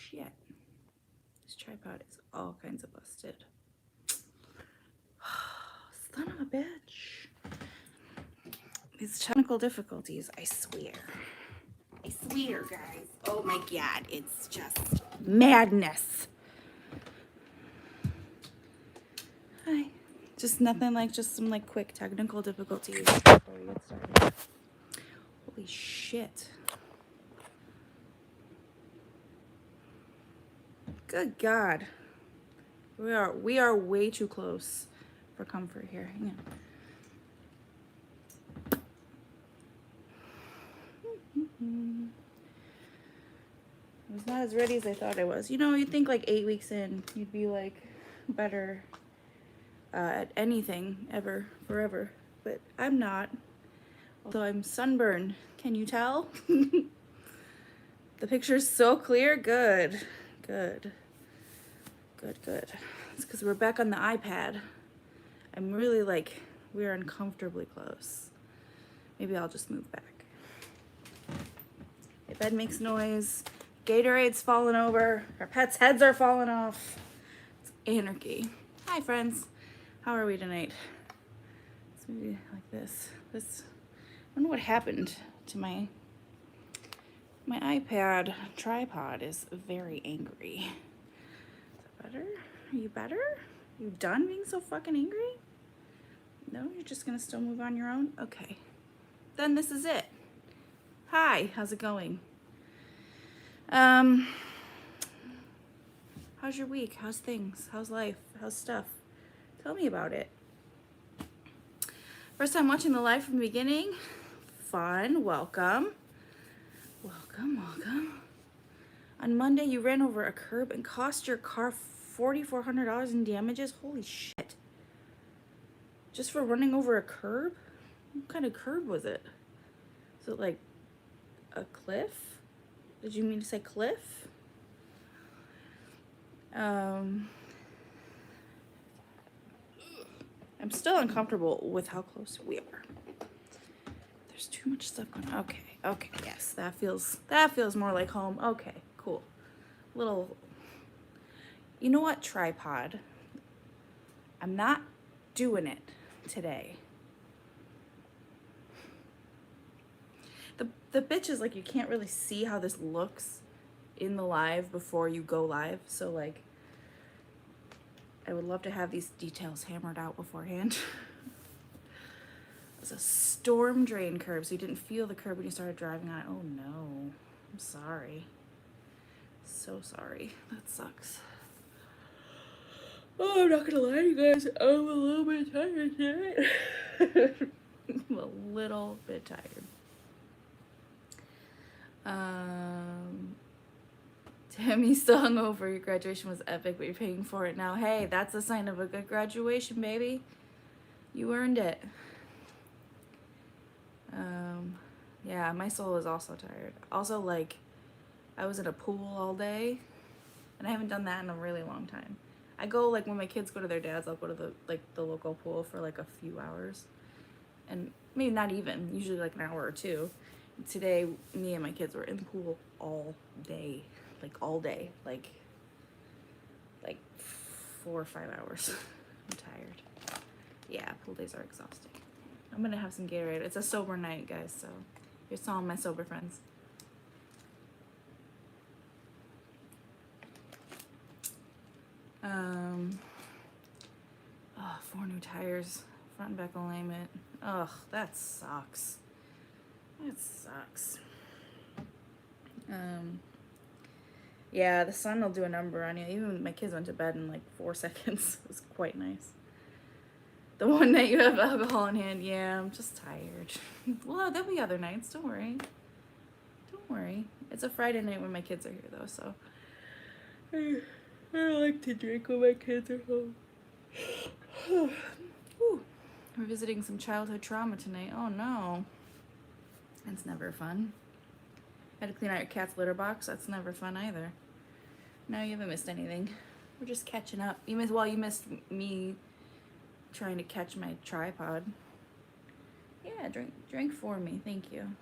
shit. This tripod is all kinds of busted. Son of a bitch. These technical difficulties, I swear. I swear, guys. Oh my god, it's just madness. Hi. Just nothing like just some like quick technical difficulties before we get started. Holy shit. Good God. We are way too close for comfort here. Hang on. I was not as ready as I thought I was. You know, you'd think like 8 weeks in, you'd be like better at anything ever, forever. But I'm not. Although I'm sunburned. Can you tell? The picture's so clear. Good. Good. Good, good. It's because we're back on the iPad. I'm really like, we're uncomfortably close. Maybe I'll just move back. My bed makes noise. Gatorade's falling over. Our pets' heads are falling off. It's anarchy. Hi, friends. How are we tonight? It's maybe like this. I don't know what happened to my iPad tripod is very angry. Is that better? Are you better? Are you done being so fucking angry? No, you're just gonna still move on your own? Okay. Then this is it. Hi, how's it going? How's your week? How's things? How's life? How's stuff? Tell me about it. First time watching the live from the beginning? Fun, welcome. Welcome, welcome. On Monday, you ran over a curb and cost your car $4,400 in damages? Holy shit. Just for running over a curb? What kind of curb was it? Is it like a cliff? Did you mean to say cliff? I'm still uncomfortable with how close we are. There's too much stuff going on. Okay, yes, that feels more like home. Okay, cool. Little, you know what, tripod? I'm not doing it today. The bitch is like, you can't really see how this looks in the live before you go live. So like, I would love to have these details hammered out beforehand. It was a storm drain curb, so you didn't feel the curb when you started driving on it. Oh no, I'm sorry. So sorry, that sucks. Oh, I'm not gonna lie to you guys, I'm a little bit tired tonight. I'm a little bit tired. Tammy's still hungover. Your graduation was epic, but you're paying for it now. Hey, that's a sign of a good graduation, baby. You earned it. Yeah, my soul is also tired. Also, like, I was in a pool all day, and I haven't done that in a really long time. I go, like, when my kids go to their dad's, I'll go to the local pool for like a few hours, and maybe not even, usually like an hour or two. Today, me and my kids were in the pool all day, like 4 or 5 hours. I'm tired. Yeah, pool days are exhausting. I'm gonna have some Gatorade. It's a sober night, guys, so here's to all my sober friends. Oh, 4 new tires, front and back alignment. Ugh, that sucks. That sucks. Yeah, the sun will do a number on you. Even my kids went to bed in like 4 seconds. It was quite nice. The one night you have alcohol in hand, yeah, I'm just tired. Well, there'll be other nights, don't worry. Don't worry. It's a Friday night when my kids are here, though, so I like to drink when my kids are home. Whew. We're visiting some childhood trauma tonight. Oh, no. That's never fun. Had to clean out your cat's litter box. That's never fun either. No, you haven't missed anything. We're just catching up. You missed me trying to catch my tripod. Yeah, drink for me. Thank you.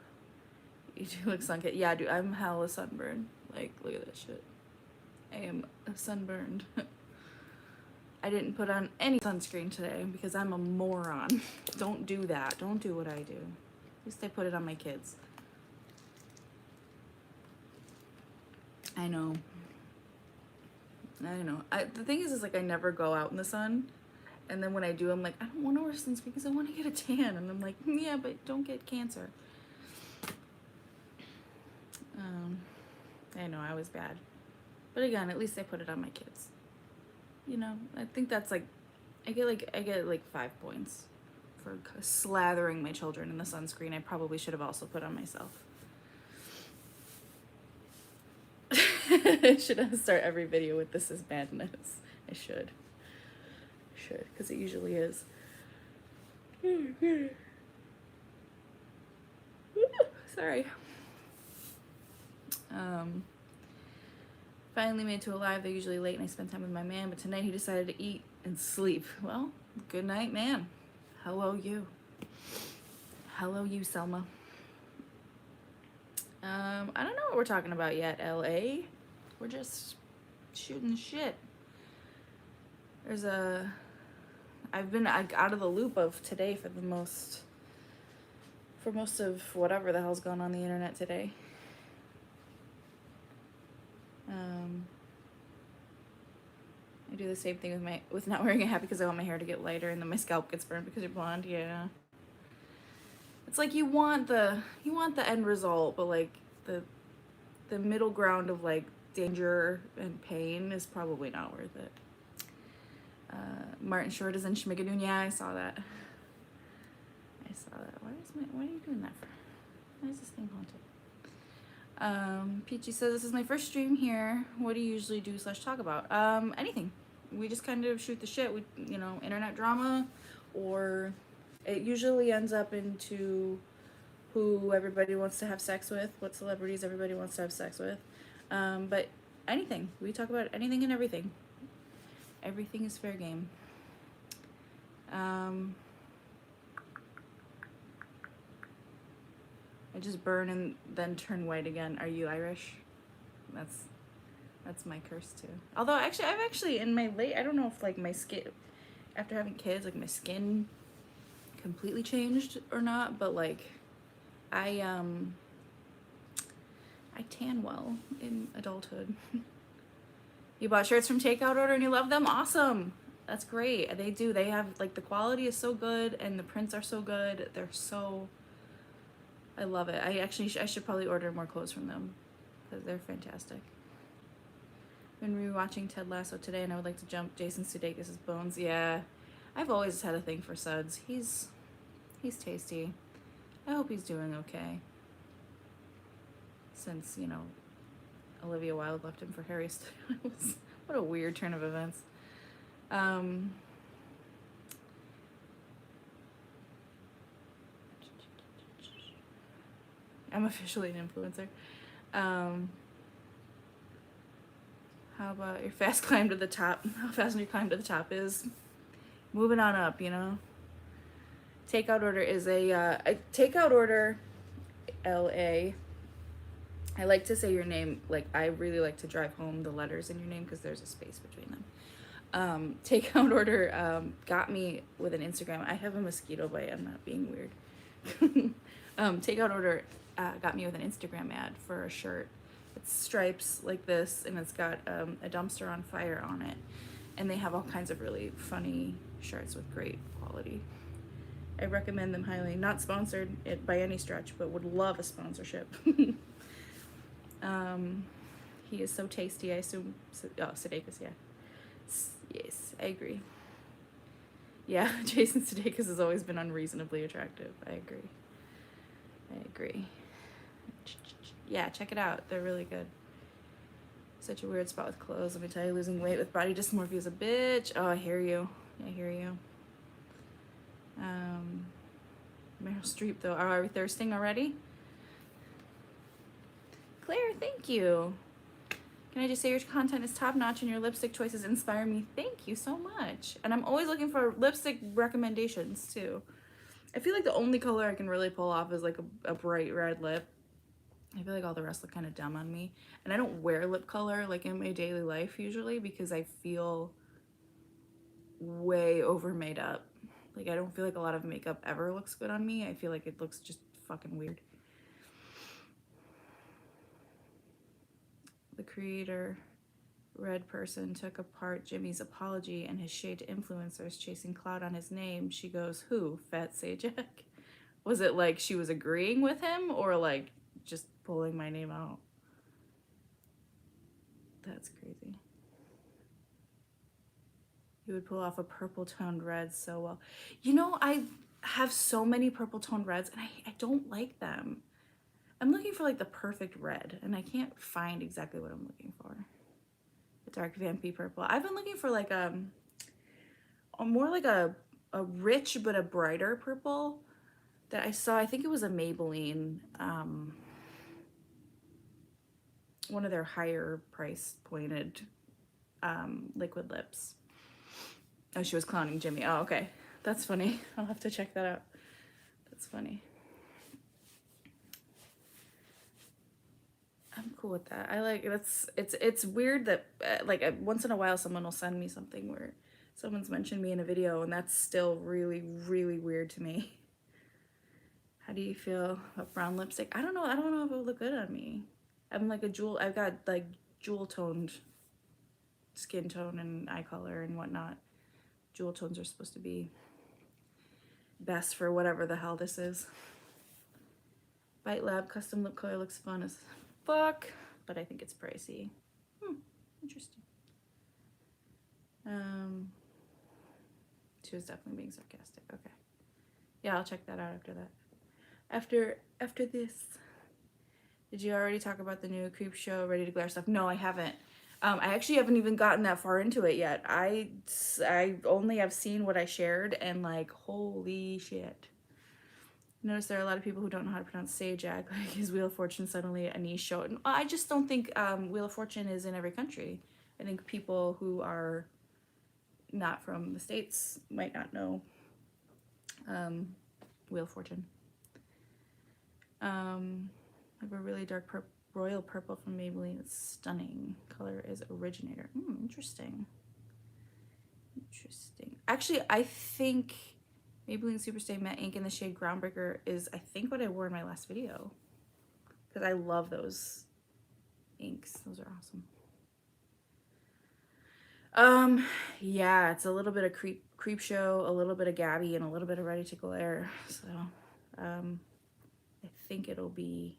You do look sunken. Yeah, dude, I'm hella sunburned. Like, look at that shit. I am sunburned. I didn't put on any sunscreen today because I'm a moron. Don't do that. Don't do what I do. At least I put it on my kids. I know. The thing is like I never go out in the sun. And then when I do, I'm like, I don't want to wear sunscreen because I want to get a tan. And I'm like, yeah, but don't get cancer. I know, I was bad. But again, at least I put it on my kids. You know, I think that's like, I get like 5 points for slathering my children in the sunscreen. I probably should have also put on myself. I should start every video with "This is madness." I should, because it usually is. Sorry. Finally made it to a live. They're usually late and I spend time with my man, but tonight he decided to eat and sleep. Well, good night, man. Hello, you. Hello, you, Selma. I don't know what we're talking about yet, LA. We're just shooting shit. I've been out of the loop of today for most of whatever the hell's going on the internet today. I do the same thing with not wearing a hat because I want my hair to get lighter, and then my scalp gets burned because you're blonde. Yeah. It's like you want the end result, but like the middle ground of like danger and pain is probably not worth it. Martin Short is in Schmigadoon. Yeah, I saw that. What are you doing that for? Why is this thing haunted? Peachy says, this is my first stream here. What do you usually do / talk about? Anything. We just kind of shoot the shit. We, internet drama, or it usually ends up into who everybody wants to have sex with, what celebrities everybody wants to have sex with. But anything. We talk about anything and everything. Everything is fair game. I just burn and then turn white again. Are you Irish? That's my curse too. Although I've in my I don't know if like my skin, after having kids, like my skin completely changed or not, but like I tan well in adulthood. You bought shirts from Takeout Order and you love them? Awesome. That's great. They do. They have like the quality is so good and the prints are so good. I love it. I should probably order more clothes from them because they're fantastic. Been rewatching Ted Lasso today and I would like to jump Jason Sudeikis' bones. Yeah, I've always had a thing for Suds. He's tasty. I hope he's doing okay. Since, Olivia Wilde left him for Harry Styles. What a weird turn of events. I'm officially an influencer. How about your fast climb to the top? How fast your climb to the top is? Moving on up, Takeout Order is a Takeout Order LA. I like to say your name, like I really like to drive home the letters in your name because there's a space between them. Takeout Order got me with an Instagram. I have a mosquito bite. I'm not being weird. Takeout Order got me with an Instagram ad for a shirt. It's stripes like this, and it's got a dumpster on fire on it. And they have all kinds of really funny shirts with great quality. I recommend them highly. Not sponsored by any stretch, but would love a sponsorship. He is so tasty. I assume. Sudeikis, yeah. Yes, I agree. Yeah, Jason Sudeikis has always been unreasonably attractive. I agree. Yeah, check it out. They're really good. Such a weird spot with clothes. Let me tell you, losing weight with body dysmorphia is a bitch. Oh, I hear you. Meryl Streep, though. Are we thirsting already? Claire, thank you. Can I just say your content is top notch and your lipstick choices inspire me? Thank you so much. And I'm always looking for lipstick recommendations too. I feel like the only color I can really pull off is like a bright red lip. I feel like all the rest look kind of dumb on me. And I don't wear lip color like in my daily life usually because I feel way over made up. Like I don't feel like a lot of makeup ever looks good on me. I feel like it looks just fucking weird. The creator, Red Person, took apart Jimmy's apology and his shade to influencers chasing clout on his name. She goes, who? Fat Svsajak? Was it like she was agreeing with him or like just pulling my name out? That's crazy. You would pull off a purple toned red so well. You know, I have so many purple toned reds and I don't like them. I'm looking for like the perfect red and I can't find exactly what I'm looking for. The dark vampy purple. I've been looking for like a more like a rich but a brighter purple that I saw. I think it was a Maybelline, one of their higher price pointed liquid lips. Oh, she was clowning Jimmy. Oh, okay. That's funny. I'll have to check that out. That's funny. I'm cool with that. I like it's weird that like once in a while someone will send me something where someone's mentioned me in a video and that's still really, really weird to me. How do you feel about brown lipstick? I don't know if it would look good on me. I'm like I've got like jewel toned skin tone and eye color and whatnot. Jewel tones are supposed to be best for whatever the hell this is. Bite Lab custom lip color looks fun as fuck, but I think it's pricey. Interesting. She was definitely being sarcastic. Okay. Yeah, I'll check that out after that. After this. Did you already talk about the new Creep Show Ready to Glare stuff? No, I haven't. I actually haven't even gotten that far into it yet. I only have seen what I shared and like, holy shit. Notice there are a lot of people who don't know how to pronounce Svsajak. Like, is Wheel of Fortune suddenly a niche show? And I just don't think Wheel of Fortune is in every country. I think people who are not from the States might not know Wheel of Fortune. I have a really dark royal purple from Maybelline. It's stunning. Color is Originator. Interesting. Interesting. Actually, I think Maybelline Superstay Matte Ink in the shade Groundbreaker is, I think, what I wore in my last video. Because I love those inks. Those are awesome. Yeah, it's a little bit of creep show, a little bit of Gabby, and a little bit of Ready to Glare. So, I think it'll be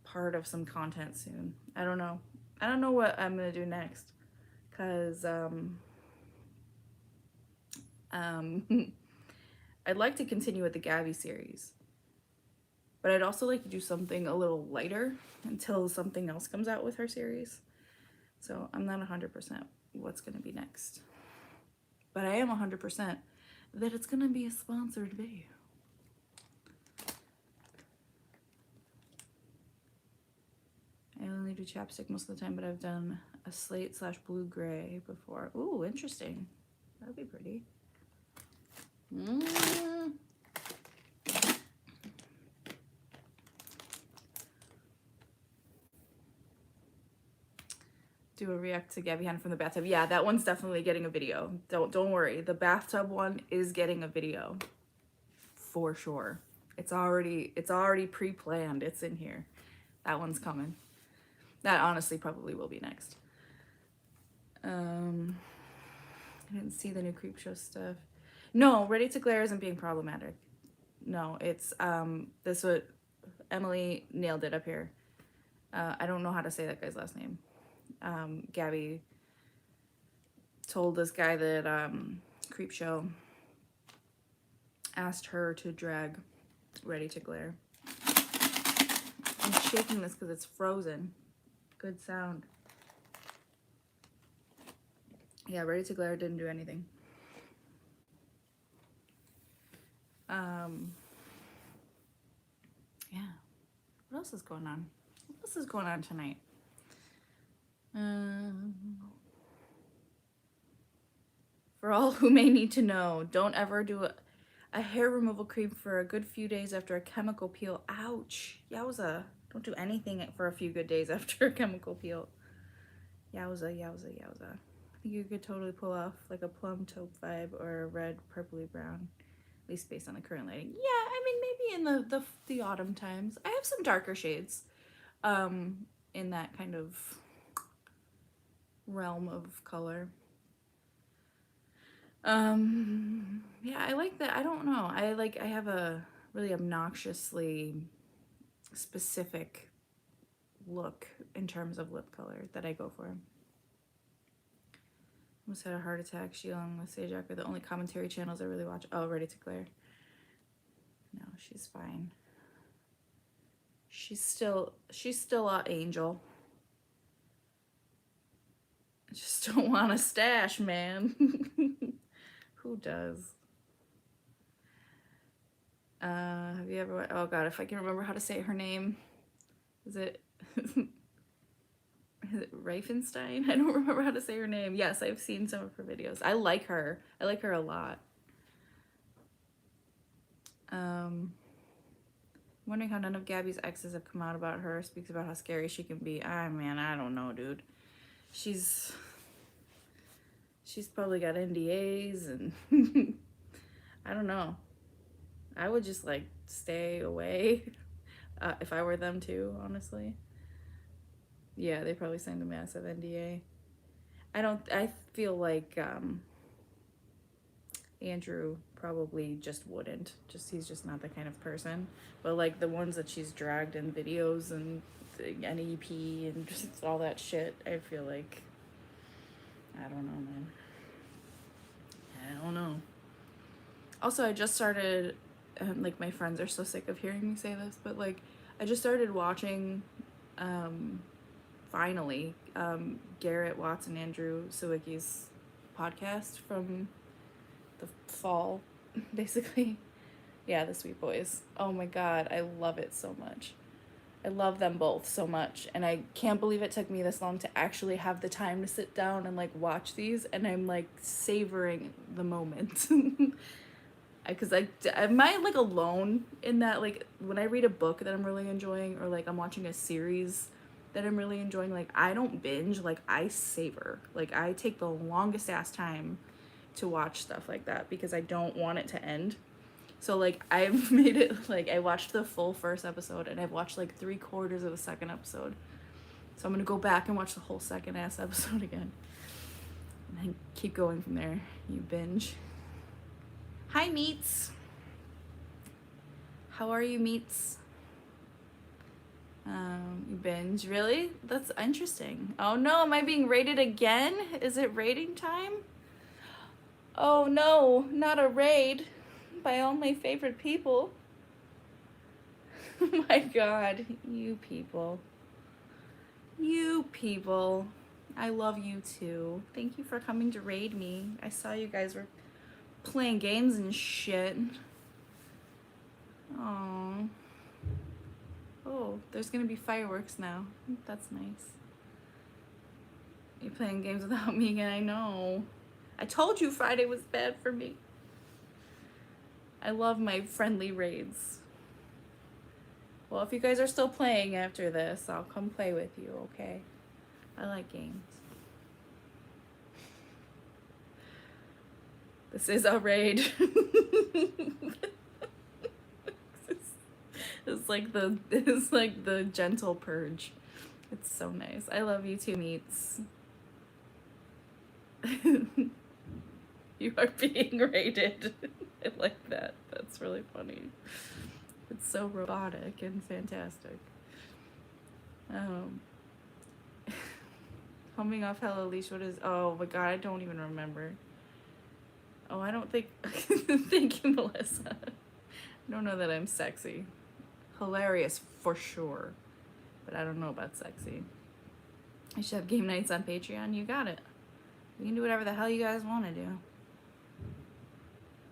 part of some content soon. I don't know. I don't know what I'm gonna do next. Cause I'd like to continue with the Gabby series. But I'd also like to do something a little lighter until something else comes out with her series. So I'm not 100% what's gonna be next. But I am 100% that it's gonna be a sponsored video. I only do chapstick most of the time, but I've done a slate/blue gray before. Ooh, interesting. That'd be pretty. Do a react to Gabby Han from the bathtub. Yeah, that one's definitely getting a video. Don't worry. The bathtub one is getting a video. For sure. It's already pre-planned. It's in here. That one's coming. That honestly probably will be next. I didn't see the new Creep Show stuff. No, Ready to Glare isn't being problematic. No, it's this what Emily nailed it up here. I don't know how to say that guy's last name. Gabby told this guy that Creep Show asked her to drag Ready to Glare. I'm shaking this because it's frozen. Good sound. Yeah, Ready to Glare didn't do anything. Yeah. What else is going on? What else is going on tonight? For all who may need to know, don't ever do it. A hair removal cream for a good few days after a chemical peel. Ouch. Yowza. Don't do anything for a few good days after a chemical peel. Yowza, yowza, yowza. I think you could totally pull off like a plum taupe vibe or a red purpley brown, at least based on the current lighting. Yeah, I mean, maybe in the autumn times. I have some darker shades in that kind of realm of color. Yeah, I like that. I don't know. I have a really obnoxiously specific look in terms of lip color that I go for. Almost had a heart attack. Sheila and Svsajak are the only commentary channels I really watch. Oh, Ready to Glare. No, she's fine. She's still a angel. I just don't want a stash, man. Who does? Have you ever? Oh God, if I can remember how to say her name, is it? Is it Reifenstein? I don't remember how to say her name. Yes, I've seen some of her videos. I like her. I like her a lot. Wondering how none of Gabby's exes have come out about her. Speaks about how scary she can be. Ah, man, I don't know, dude. She's probably got NDAs and I don't know. I would just like stay away if I were them too, honestly. Yeah, they probably signed a massive NDA. I feel like Andrew probably just wouldn't. He's just not the kind of person. But like the ones that she's dragged in videos and the NEP and just all that shit, I feel like, I don't know, man. I don't know. Also, I just started, like my friends are so sick of hearing me say this, but like I just started watching, finally, Garrett Watts and Andrew Sawicki's podcast from the fall, basically. Yeah, the Sweet Boys. Oh my God, I love it so much. I love them both so much, and I can't believe it took me this long to actually have the time to sit down and like watch these, and I'm like savoring the moment. Because am I like alone in that? Like when I read a book that I'm really enjoying, or like I'm watching a series that I'm really enjoying, like I don't binge, like I savor. Like I take the longest ass time to watch stuff like that because I don't want it to end. So like I've made it, like I watched the full first episode and I've watched like 3/4 of the second episode. So I'm gonna go back and watch the whole second ass episode again. And then keep going from there. You binge. Hi Meats. How are you, Meats? You binge, really? That's interesting. Oh no, am I being rated again? Is it rating time? Oh no, not a raid by all my favorite people. Oh my God, you people. You people. I love you too. Thank you for coming to raid me. I saw you guys were playing games and shit. Aww. Oh, there's gonna be fireworks now. That's nice. You're playing games without me again, I know. I told you Friday was bad for me. I love my friendly raids. Well, if you guys are still playing after this, I'll come play with you, okay? I like games. This is a raid. It's like the gentle purge. It's so nice. I love you too, Meats. You are being raided. I like that. That's really funny. It's so robotic and fantastic. Coming off Hella Leash, what is... Oh my God, I don't even remember. Oh, I don't think... Thank you, Melissa. I don't know that I'm sexy. Hilarious, for sure. But I don't know about sexy. I should have game nights on Patreon. You got it. You can do whatever the hell you guys want to do.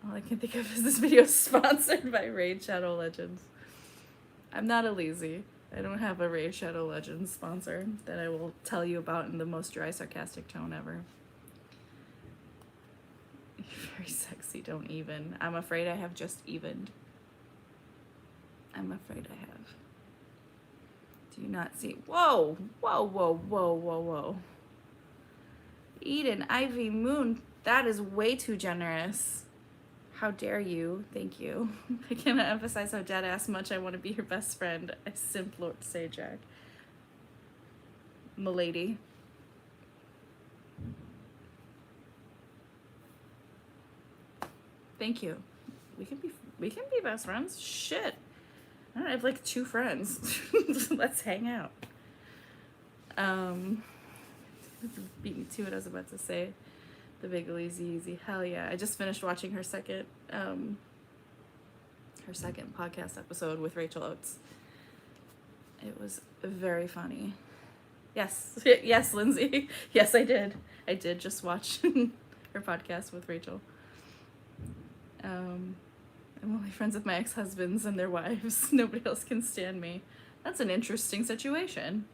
All I can think of is this video sponsored by Raid Shadow Legends. I'm not a lazy. I don't have a Raid Shadow Legends sponsor that I will tell you about in the most dry, sarcastic tone ever. Very sexy, don't even. I'm afraid I have just evened. I'm afraid I have. Do you not see? Whoa, whoa, whoa, whoa, whoa, whoa. Eden, Ivy, Moon, that is way too generous. How dare you? Thank you. I cannot emphasize how dead-ass much I want to be your best friend. I simp Lord Svsajak. Milady. Thank you. We can be best friends. Shit. I don't have like 2 friends. Let's hang out. Beat me to it, I was about to say. The Big Easy. Hell yeah. I just finished watching her second podcast episode with Rachel Oates. It was very funny. Yes. Yes, Lindsay. Yes, I did. I did just watch her podcast with Rachel. I'm only friends with my ex-husbands and their wives. Nobody else can stand me. That's an interesting situation.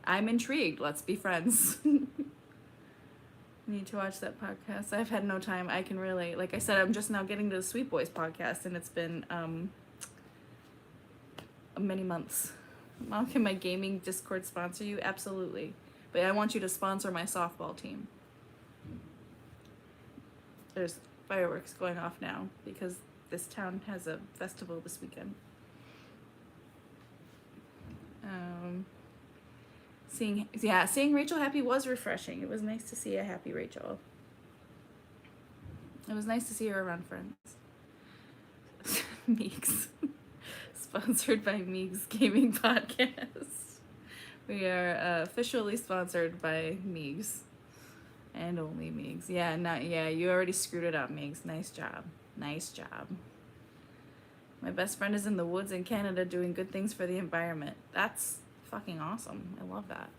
I'm intrigued. Let's be friends. Need to watch that podcast. I've had no time. I can relate. Like I said, I'm just now getting to the Sweet Boys podcast, and it's been many months. Mom, can my gaming Discord sponsor you? Absolutely. But I want you to sponsor my softball team. There's fireworks going off now because this town has a festival this weekend. Seeing Rachel happy was refreshing. It was nice to see a happy Rachel. It was nice to see her around friends. Meeks. Sponsored by Meeks Gaming Podcast. We are officially sponsored by Meeks. And only Meeks. Yeah, you already screwed it up, Meeks. Nice job. Nice job. My best friend is in the woods in Canada doing good things for the environment. That's fucking awesome. I love that.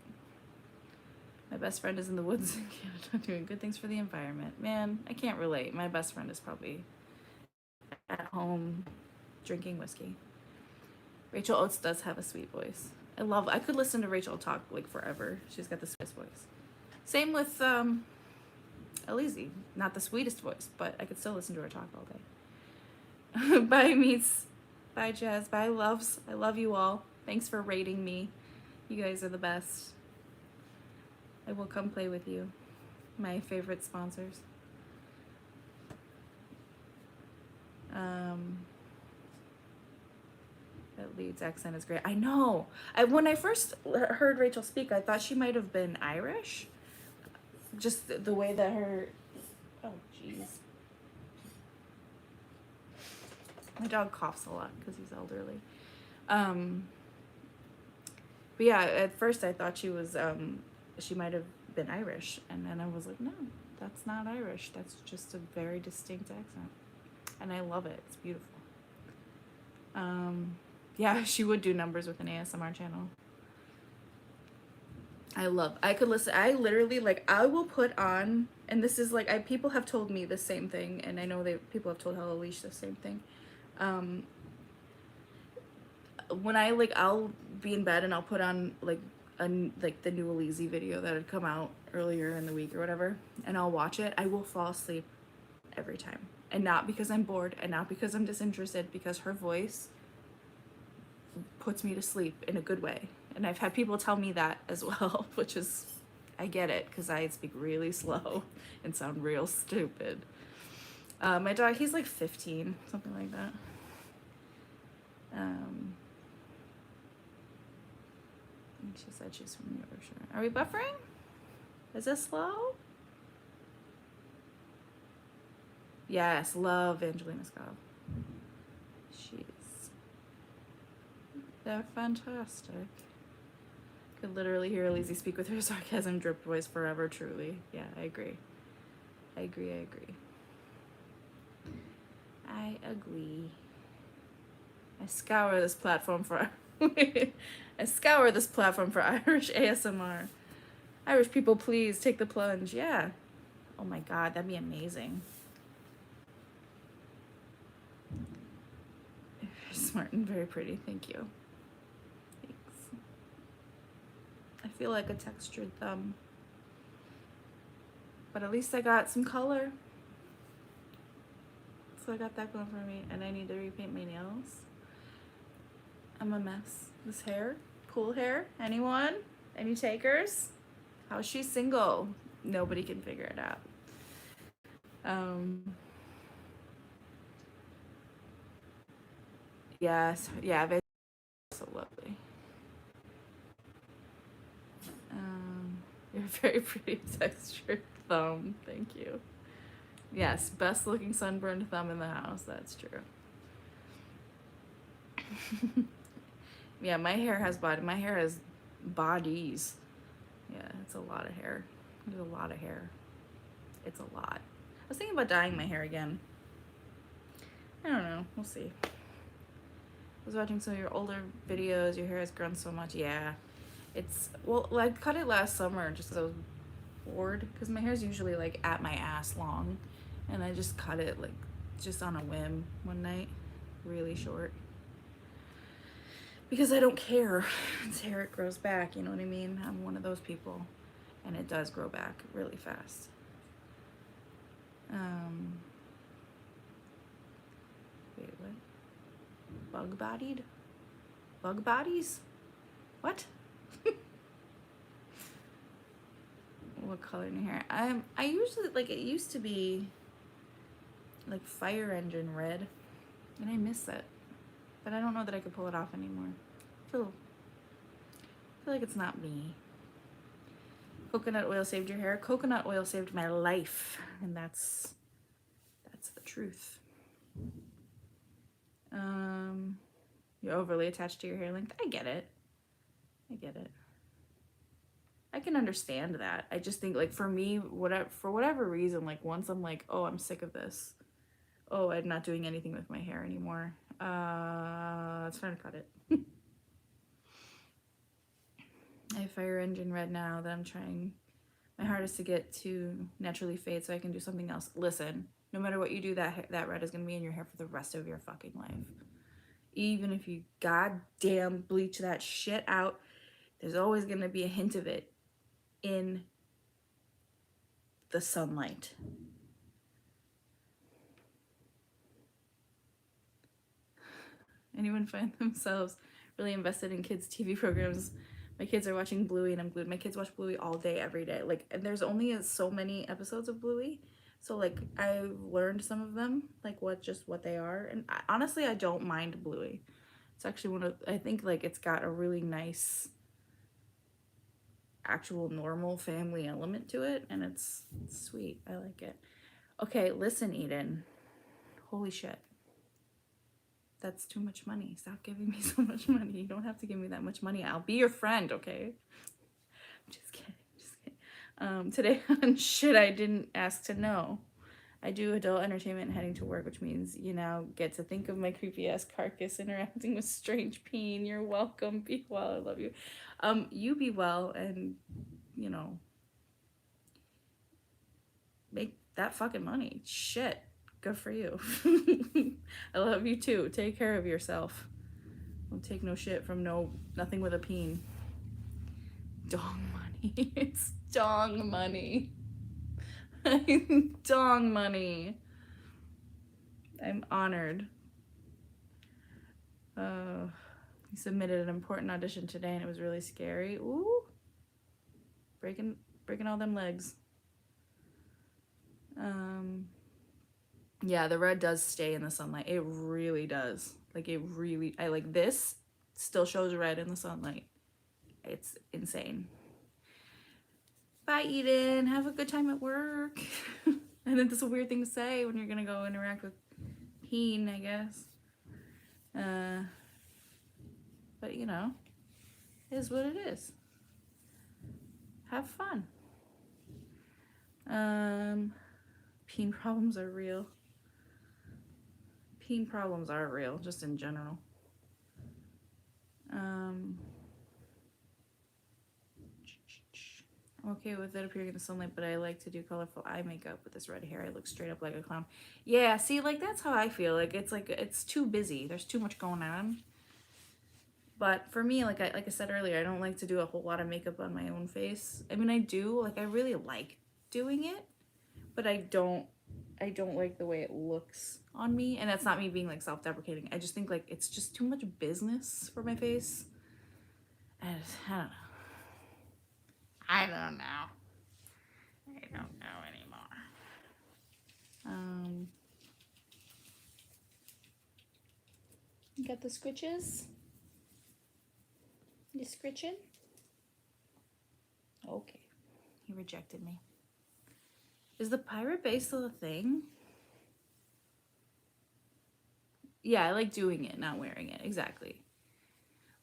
My best friend is in the woods in Canada doing good things for the environment. Man, I can't relate. My best friend is probably at home drinking whiskey. Rachel Oates does have a sweet voice. I could listen to Rachel talk like forever. She's got the sweetest voice. Same with Elise. Not the sweetest voice, but I could still listen to her talk all day. Bye, Meets. Bye, Jazz. Bye, loves. I love you all. Thanks for rating me. You guys are the best. I will come play with you. My favorite sponsors. That Leeds accent is great. I know. When I first heard Rachel speak, I thought she might have been Irish. Just the way that her... Oh, jeez. My dog coughs a lot because he's elderly. But yeah, at first I thought she was, she might have been Irish. And then I was like, no, that's not Irish. That's just a very distinct accent. And I love it. It's beautiful. Yeah, she would do numbers with an ASMR channel. I could listen. I literally, I will put on, and this is people have told me the same thing, and I know people have told Hello Leash the same thing. When I'll be in bed and I'll put on the new Elise video that had come out earlier in the week or whatever, and I'll watch it. I will fall asleep every time, and not because I'm bored, and not because I'm disinterested, because her voice puts me to sleep in a good way. And I've had people tell me that as well, which is, I get it, because I speak really slow and sound real stupid. My dog, he's 15, something like that. She said she's from New York. Are we buffering? Is this slow? Yes, love Angelina Scott. They're fantastic. Could literally hear Elise speak with her sarcasm drip voice forever, truly. Yeah, I agree. I agree. I scour this platform for Irish ASMR. Irish people, please take the plunge. Yeah. Oh my god, that'd be amazing. Very smart and very pretty. Thank you. I feel like a textured thumb. But at least I got some color. So I got that going for me, and I need to repaint my nails. I'm a mess. This hair, cool hair. Anyone? Any takers? How's she single? Nobody can figure it out. Yes, yeah, it's so lovely. You're very pretty textured thumb. Thank you. Yes, best looking sunburned thumb in the house. That's true. Yeah, my hair has body. My hair has bodies. Yeah, it's a lot of hair. There's a lot of hair. It's a lot. I was thinking about dyeing my hair again. I don't know. We'll see. I was watching some of your older videos. Your hair has grown so much. Yeah. It's, well, I cut it last summer just because I was bored. Because my hair's usually like at my ass long. And I just cut it like just on a whim one night. Really short. Because I don't care. It's hair, it grows back. You know what I mean? I'm one of those people. And it does grow back really fast. Wait, what? Bug-bodied? Bug bodies? What? What color in your hair? I usually, like, it used to be like fire engine red, and I miss it, but I don't know that I could pull it off anymore. I feel like it's not me. Coconut oil saved your hair. Coconut oil saved my life, and that's the truth. You're overly attached to your hair length. I get it. I can understand that. I just think, like, for me, for whatever reason, like, once I'm like, oh, I'm sick of this. Oh, I'm not doing anything with my hair anymore. It's time to cut it. I have fire engine red now that I'm trying my hardest to get to naturally fade so I can do something else. Listen, no matter what you do, that red is gonna be in your hair for the rest of your fucking life. Even if you goddamn bleach that shit out, there's always gonna be a hint of it in the sunlight. Anyone find themselves really invested in kids' TV programs? My kids are watching Bluey and I'm glued. My kids watch Bluey all day, every day. Like, and there's only so many episodes of Bluey. So, like, I've learned some of them, like, what they are. And honestly, I don't mind Bluey. It's actually I think, like, it's got a really nice actual normal family element to it. And it's sweet. I like it. Okay, listen, Eden. Holy shit. That's too much money. Stop giving me so much money. You don't have to give me that much money. I'll be your friend, okay? Just kidding. Today on Shit I Didn't Ask to Know, I do adult entertainment and heading to work, which means you now get to think of my creepy ass carcass interacting with strange peen. You're welcome. Be well. I love you. You be well and, you know, make that fucking money. Shit. Good for you. I love you too. Take care of yourself. Don't take no shit from nothing with a peen. Dong money. It's dong money. Dong money. I'm honored. He submitted an important audition today and it was really scary. Ooh. Breaking all them legs. Yeah, the red does stay in the sunlight. It really does. Like, I like this still shows red in the sunlight. It's insane. Bye, Eden. Have a good time at work. And then that's a weird thing to say when you're gonna go interact with Peen, I guess. But you know, it is what it is. Have fun. Peen problems are real. Peen problems are real, just in general. I'm okay with it appearing in the sunlight, but I like to do colorful eye makeup with this red hair. I look straight up like a clown. Yeah, see, like, that's how I feel. Like, it's too busy. There's too much going on. But for me, like I said earlier, I don't like to do a whole lot of makeup on my own face. I mean, I do. Like, I really like doing it, but I don't I don't like the way it looks on me, and that's not me being like self-deprecating. I just think like it's just too much business for my face. And I don't know. I don't know. I don't know anymore. You got the scritches? You scritching? Okay. He rejected me. Is the Pirate Bay still a thing? Yeah, I like doing it, not wearing it. Exactly.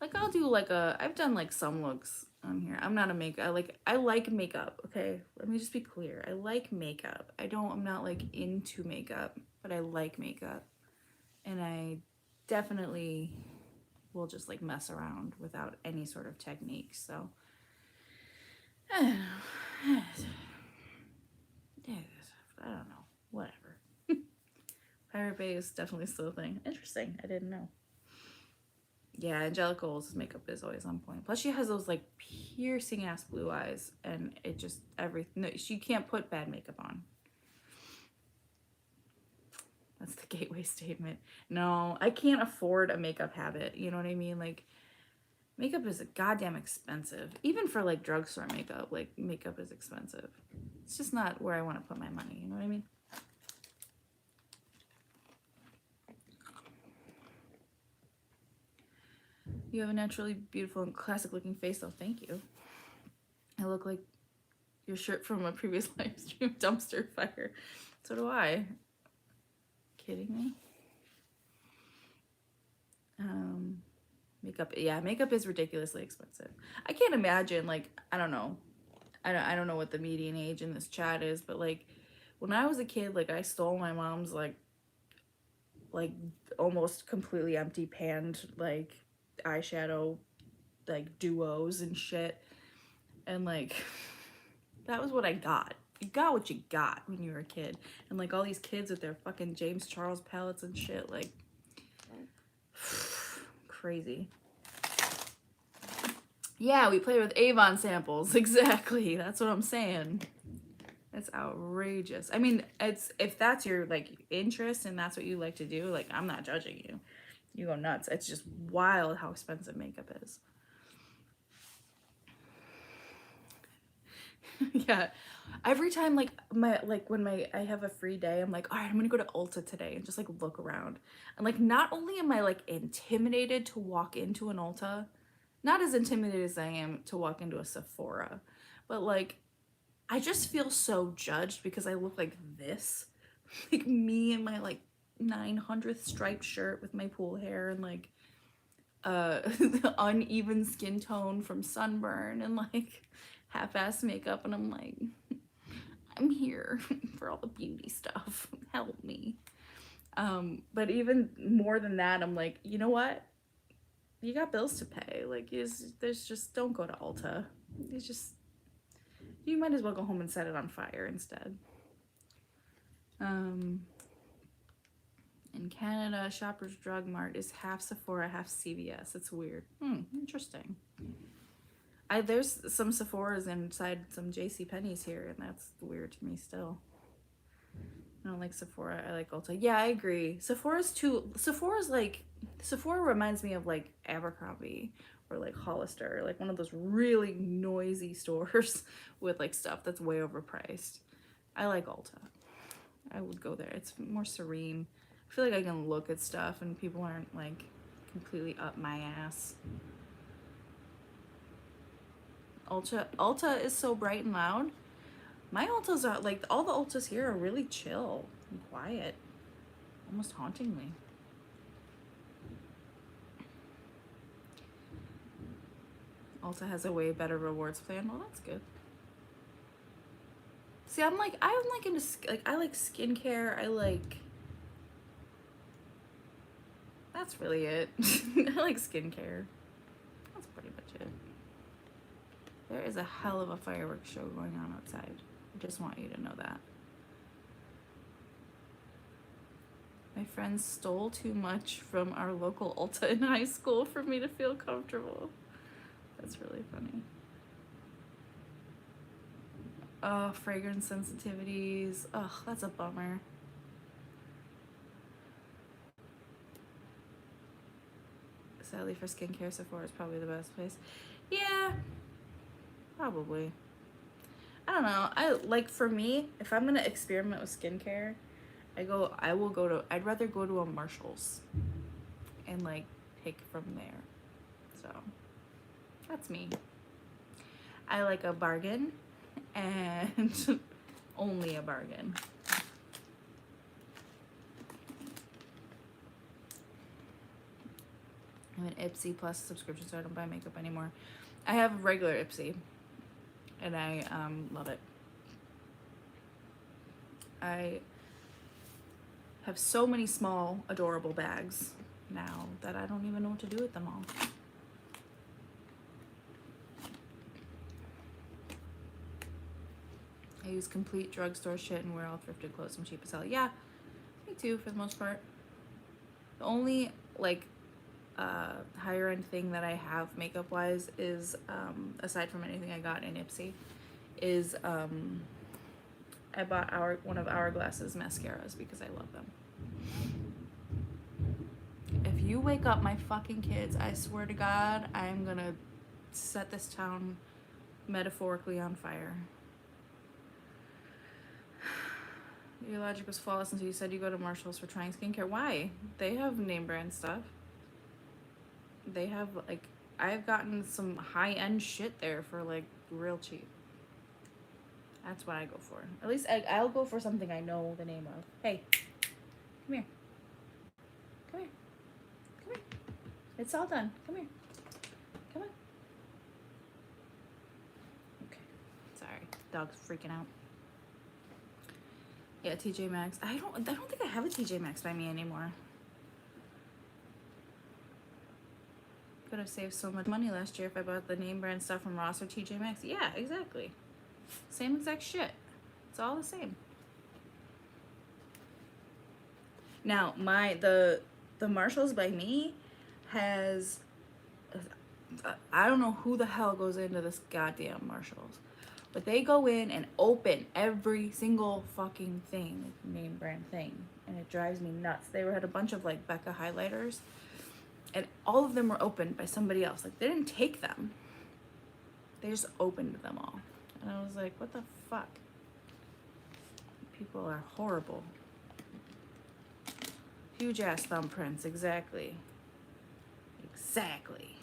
Like I'll do like I've done like some looks on here. I'm not a makeup. I like makeup, okay? Let me just be clear. I like makeup. I'm not like into makeup, but I like makeup. And I definitely will just like mess around without any sort of technique. So I don't know. I don't know. Whatever. Pirate Bay is definitely still a thing. Interesting. I didn't know. Yeah, Angelica Olsen's makeup is always on point. Plus, she has those like piercing ass blue eyes, and it just everything. No, she can't put bad makeup on. That's the gateway statement. No, I can't afford a makeup habit. You know what I mean? Like, makeup is goddamn expensive. Even for like drugstore makeup, like makeup is expensive. It's just not where I want to put my money. You know what I mean? You have a naturally beautiful and classic looking face though. Thank you. I look like your shirt from a previous live stream, dumpster fire. So do I. Kidding me? Makeup, yeah, makeup is ridiculously expensive. I can't imagine, like, I don't know. I don't know what the median age in this chat is, but like when I was a kid, like I stole my mom's like almost completely empty panned like eyeshadow like duos and shit. And like that was what I got. You got what you got when you were a kid. And like all these kids with their fucking James Charles palettes and shit, like crazy. Yeah, we play with Avon samples. Exactly. That's what I'm saying. It's outrageous. I mean, it's if that's your like interest and that's what you like to do, like I'm not judging you. You go nuts. It's just wild how expensive makeup is. Yeah. Every time when I have a free day, I'm like, all right, I'm gonna go to Ulta today and just like look around. And like not only am I like intimidated to walk into an Ulta, not as intimidated as I am to walk into a Sephora, but like I just feel so judged because I look like this. Like me in my like 900th striped shirt with my pool hair and like the uneven skin tone from sunburn and like half-ass makeup, and I'm like, I'm here for all the beauty stuff. Help me. But even more than that, I'm like, you know what? You got bills to pay. Like, there's just don't go to Ulta. It's just you might as well go home and set it on fire instead. In Canada, Shoppers Drug Mart is half Sephora, half CVS. It's weird. Interesting. There's some Sephoras inside some JCPenney's here, and that's weird to me still. I don't like Sephora. I like Ulta. Yeah, I agree. Sephora reminds me of like Abercrombie or like Hollister, like one of those really noisy stores with like stuff that's way overpriced. I like Ulta. I would go there. It's more serene. I feel like I can look at stuff and people aren't like completely up my ass. Ulta is so bright and loud. My Ultas are like, all the Ultas here are really chill and quiet, almost hauntingly. Ulta has a way better rewards plan. Well, that's good. See, I'm like into like I like skincare. That's really it. I like skincare. That's pretty much it. There is a hell of a fireworks show going on outside. I just want you to know that. My friends stole too much from our local Ulta in high school for me to feel comfortable. That's really funny. Oh, fragrance sensitivities. Oh, that's a bummer. Sadly, for skincare, Sephora is probably the best place. Yeah, probably. I don't know. Like, for me, if I'm gonna experiment with skincare, I'd rather go to a Marshall's and like pick from there. So that's me. I like a bargain and only a bargain. I'm an Ipsy Plus subscription, so I don't buy makeup anymore. I have regular Ipsy, and I love it. I have so many small, adorable bags now that I don't even know what to do with them all. I use complete drugstore shit and wear all thrifted clothes from cheap as hell. Yeah, me too, for the most part. The only, like, higher end thing that I have makeup wise is, aside from anything I got in Ipsy, is I bought one of Hourglass's mascaras because I love them. If you wake up my fucking kids, I swear to God, I'm gonna set this town metaphorically on fire. Your logic was flawless until you said you go to Marshall's for trying skincare. Why? They have name brand stuff. They have, like, I've gotten some high-end shit there for, like, real cheap. That's what I go for. At least I'll go for something I know the name of. Hey, come here. Come here. Come here. It's all done. Come here. Come on. Okay. Sorry. Dog's freaking out. Yeah, TJ Maxx. I don't think I have a TJ Maxx by me anymore. Could have saved so much money last year if I bought the name brand stuff from Ross or TJ Maxx. Yeah, exactly. Same exact shit. It's all the same. Now, the Marshalls by me has, I don't know who the hell goes into this goddamn Marshalls, but they go in and open every single fucking thing, name brand thing, and it drives me nuts. They had a bunch of, like, Becca highlighters, and all of them were opened by somebody else. Like, they didn't take them. They just opened them all. And I was like, what the fuck? People are horrible. Huge ass thumbprints, exactly. Exactly.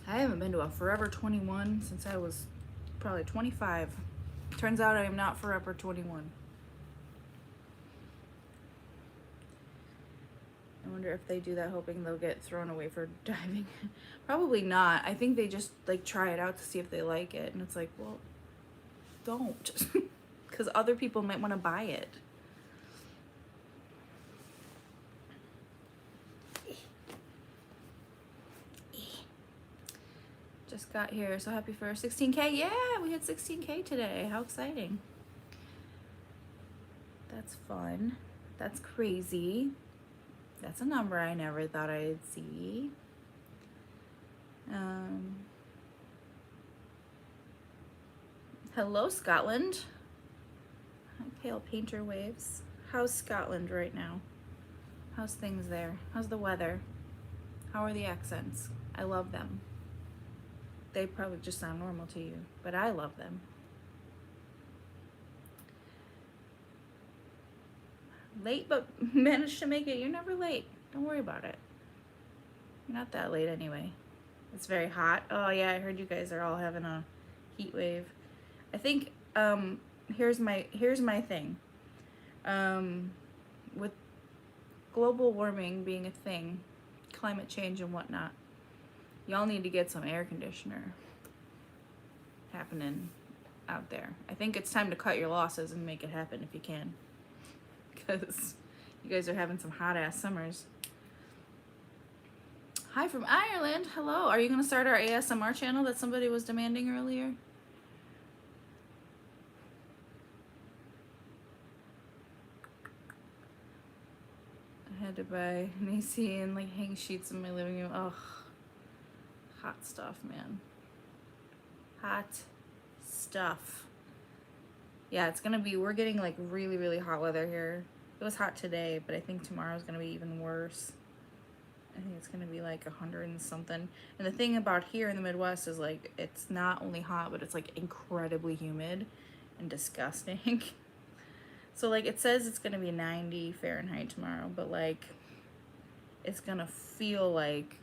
I haven't been to a Forever 21 since I was probably 25. Turns out I am not Forever 21. I wonder if they do that hoping they'll get thrown away for diving. Probably not. I think they just, like, try it out to see if they like it. And it's like, well, don't. Because other people might want to buy it. Just got here. So happy for 16K. Yeah, we had 16K today. How exciting. That's fun. That's crazy. That's a number I never thought I'd see. Hello, Scotland. Pale painter waves. How's Scotland right now? How's things there? How's the weather? How are the accents? I love them. They probably just sound normal to you, but I love them. Late, but managed to make it. You're never late. Don't worry about it. You're not that late anyway. It's very hot. Oh yeah, I heard you guys are all having a heat wave. I think here's my thing. With global warming being a thing, climate change and whatnot, y'all need to get some air conditioner happening out there. I think it's time to cut your losses and make it happen if you can. Because you guys are having some hot ass summers. Hi from Ireland. Hello. Are you going to start our ASMR channel that somebody was demanding earlier? I had to buy an AC and, like, hang sheets in my living room. Ugh. Hot stuff, man. Hot stuff. Yeah, it's gonna be, we're getting, like, really, really hot weather here It was hot today, but I think tomorrow's gonna be even worse. I think it's gonna be like 100 and something. And the thing about here in the Midwest is like it's not only hot, but it's like incredibly humid and disgusting. So like it says it's gonna be 90 Fahrenheit tomorrow, but like it's gonna feel like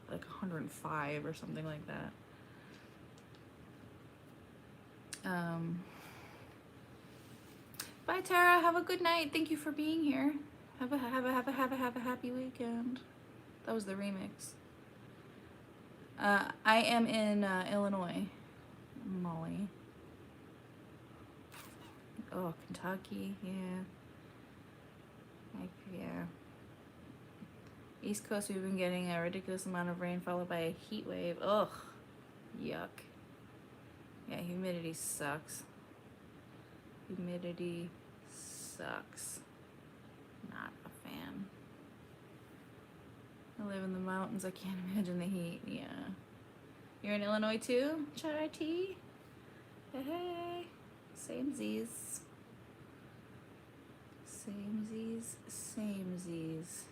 105 or something like that. Bye Tara, have a good night. Thank you for being here. Have a happy weekend. That was the remix. I am in Illinois, Molly. Oh, Kentucky, yeah. Yeah. East Coast, we've been getting a ridiculous amount of rain followed by a heat wave. Ugh, yuck. Yeah, humidity sucks. Humidity sucks. Not a fan. I live in the mountains. I can't imagine the heat. Yeah. You're in Illinois too? Chai tea? Hey. Samesies. Samesies. Samesies.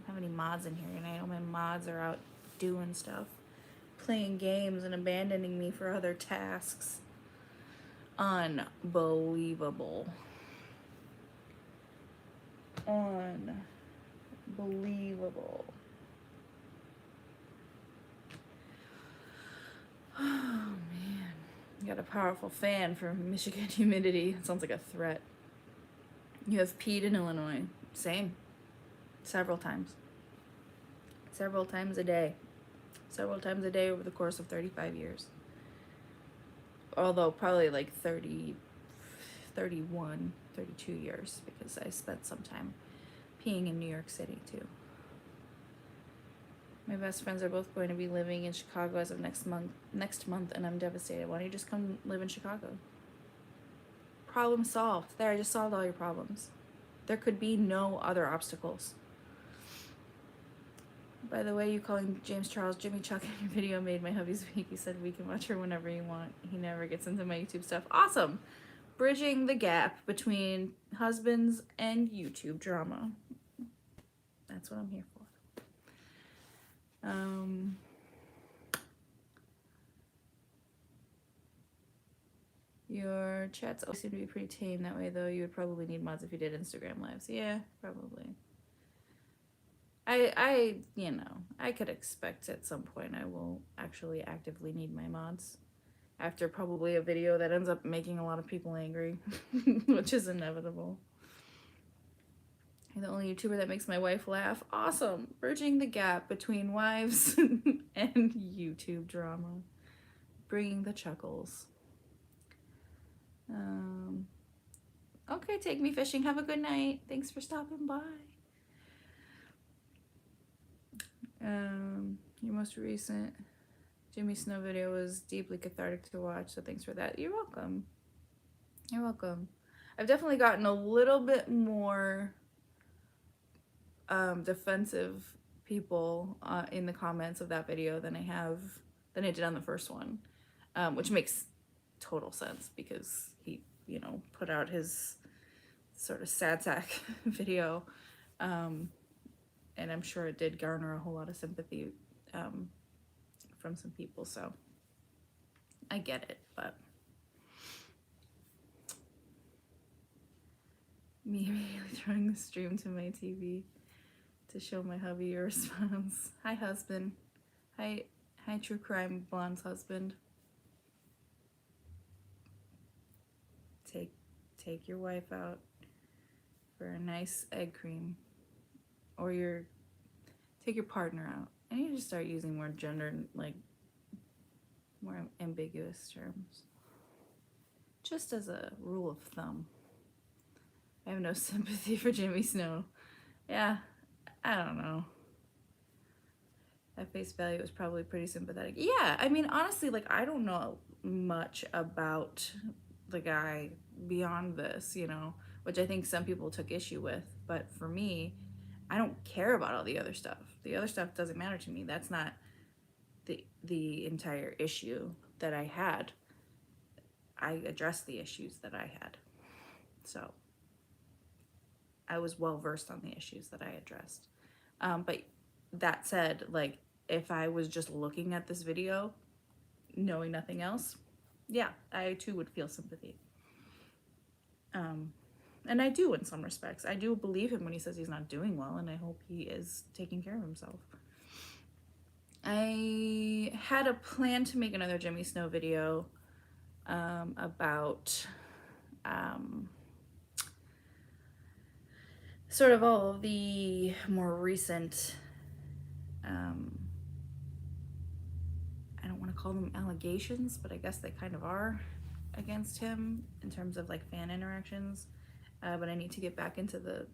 Have any mods in here tonight? All my mods are out doing stuff, playing games and abandoning me for other tasks. Unbelievable. Unbelievable. Oh man, you got a powerful fan for Michigan humidity. It sounds like a threat. You have peed in Illinois. Same. Several times. Several times a day. Several times a day over the course of 35 years. Although probably like 30, 31, 32 years because I spent some time peeing in New York City too. My best friends are both going to be living in Chicago as of next month, and I'm devastated. Why don't you just come live in Chicago? Problem solved. There, I just solved all your problems. There could be no other obstacles. By the way, you calling James Charles Jimmy Chuck in your video made my hubby's week. He said we can watch her whenever you want. He never gets into my YouTube stuff. Awesome. Bridging the gap between husbands and YouTube drama. That's what I'm here for. Your chats always seem to be pretty tame that way, though. You would probably need mods if you did Instagram lives. Yeah, probably. I you know, I could expect at some point I will actually actively need my mods after probably a video that ends up making a lot of people angry, which is inevitable. You're the only YouTuber that makes my wife laugh. Awesome. Bridging the gap between wives and YouTube drama. Bringing the chuckles. Okay, take me fishing. Have a good night. Thanks for stopping by. Your most recent Jimmy Snow video was deeply cathartic to watch, so thanks for that. You're welcome. You're welcome. I've definitely gotten a little bit more defensive people in the comments of that video than I did on the first one, which makes total sense because he, you know, put out his sort of sad sack video, and I'm sure it did garner a whole lot of sympathy from some people, so I get it. But me immediately throwing the stream to my TV to show my hubby your response. Hi, husband. Hi, true crime blonde's husband. Take your wife out for a nice egg cream, or take your partner out. I need to start using more gender, like more ambiguous terms, just as a rule of thumb. I have no sympathy for Jimmy Snow. Yeah, I don't know. At face value, it was probably pretty sympathetic. Yeah, I mean, honestly, like, I don't know much about the guy beyond this, you know, which I think some people took issue with. But for me, I don't care about all the other stuff. The other stuff doesn't matter to me. That's not the entire issue. that I had, I addressed the issues that I had. So I was well versed on the issues that I addressed. But that said, like, if I was just looking at this video, knowing nothing else, yeah, I too would feel sympathy. And I do in some respects. I do believe him when he says he's not doing well, and I hope he is taking care of himself. I had a plan to make another Jimmy Snow video about sort of all of the more recent, I don't want to call them allegations, but I guess they kind of are, against him in terms of like fan interactions. But I need to get back into the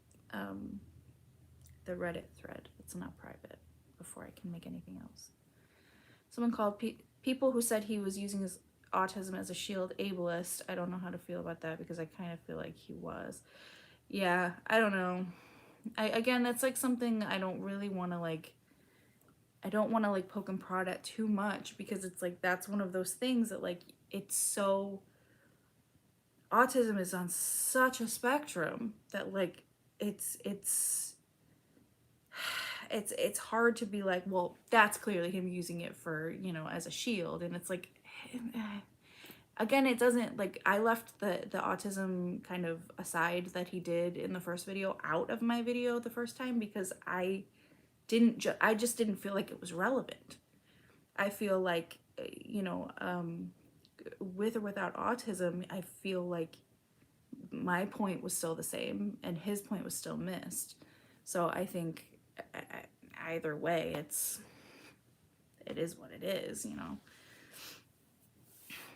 Reddit thread. It's not private before I can make anything else. Someone called people who said he was using his autism as a shield ableist. I don't know how to feel about that because I kind of feel like he was. Yeah, I don't know. Again, that's like something I don't really want to like, I don't want to like poke and prod at too much, because it's like, that's one of those things that like, it's so, autism is on such a spectrum that like, it's hard to be like, well, that's clearly him using it for, you know, as a shield. And it's like, again, it doesn't, like, I left the autism kind of aside that he did in the first video out of my video the first time, because I just didn't feel like it was relevant. I feel like, you know, with or without autism, I feel like my point was still the same and his point was still missed. So I think either way, it is what it is, you know.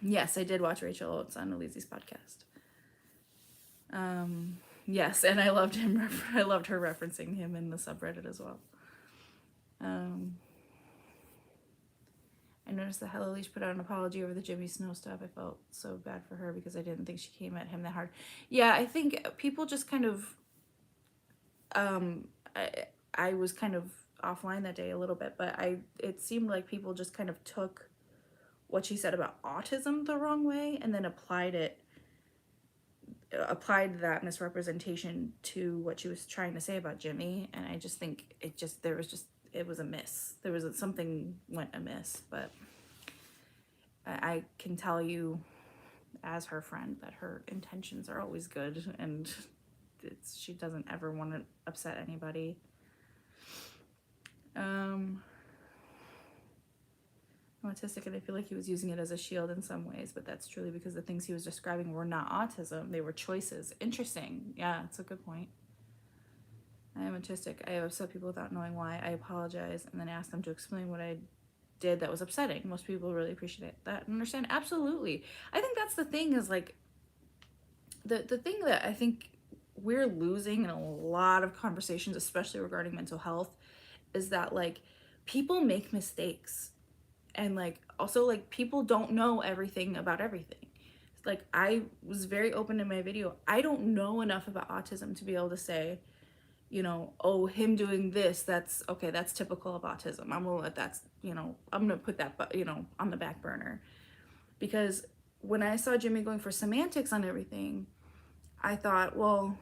Yes, I did watch Rachel Oates on Elise's podcast. Yes, and I loved him. I loved her referencing him in the subreddit as well. I noticed that Hello Leash put out an apology over the Jimmy Snow stuff. I felt so bad for her because I didn't think she came at him that hard. Yeah, I think people just kind of, I was kind of offline that day a little bit, but it seemed like people just kind of took what she said about autism the wrong way and then applied that misrepresentation to what she was trying to say about Jimmy. And I just think it was a miss. Something went amiss, but I can tell you as her friend that her intentions are always good, and she doesn't ever want to upset anybody. I'm autistic and I feel like he was using it as a shield in some ways, but that's truly because the things he was describing were not autism. They were choices. Interesting. Yeah, it's a good point. I am autistic. I have upset people without knowing why. I apologize and then ask them to explain what I did that was upsetting. Most people really appreciate that and understand. Absolutely. I think that's the thing, is like, the thing that I think we're losing in a lot of conversations, especially regarding mental health, is that like, people make mistakes. And like, also like, people don't know everything about everything. Like, I was very open in my video. I don't know enough about autism to be able to say, you know, oh, him doing this, that's okay, that's typical of autism. I'm gonna let that, you know, I'm gonna put that, you know, on the back burner. Because when I saw Jimmy going for semantics on everything, I thought, well,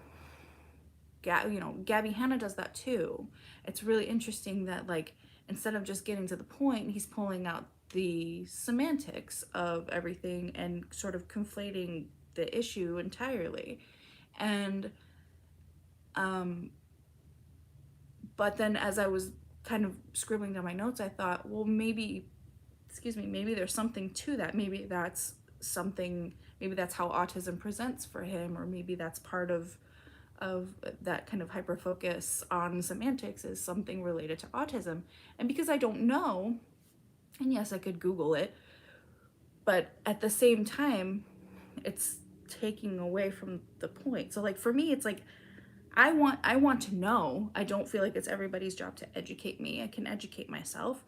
you know, Gabby Hanna does that too. It's really interesting that like, instead of just getting to the point, he's pulling out the semantics of everything and sort of conflating the issue entirely. And but then as I was kind of scribbling down my notes, I thought, well, maybe there's something to that. Maybe that's how autism presents for him, or maybe that's part of that kind of hyper focus on semantics is something related to autism. And because I don't know, and yes, I could Google it, but at the same time, it's taking away from the point. So like, for me, it's like, I want to know. I don't feel like it's everybody's job to educate me. I can educate myself.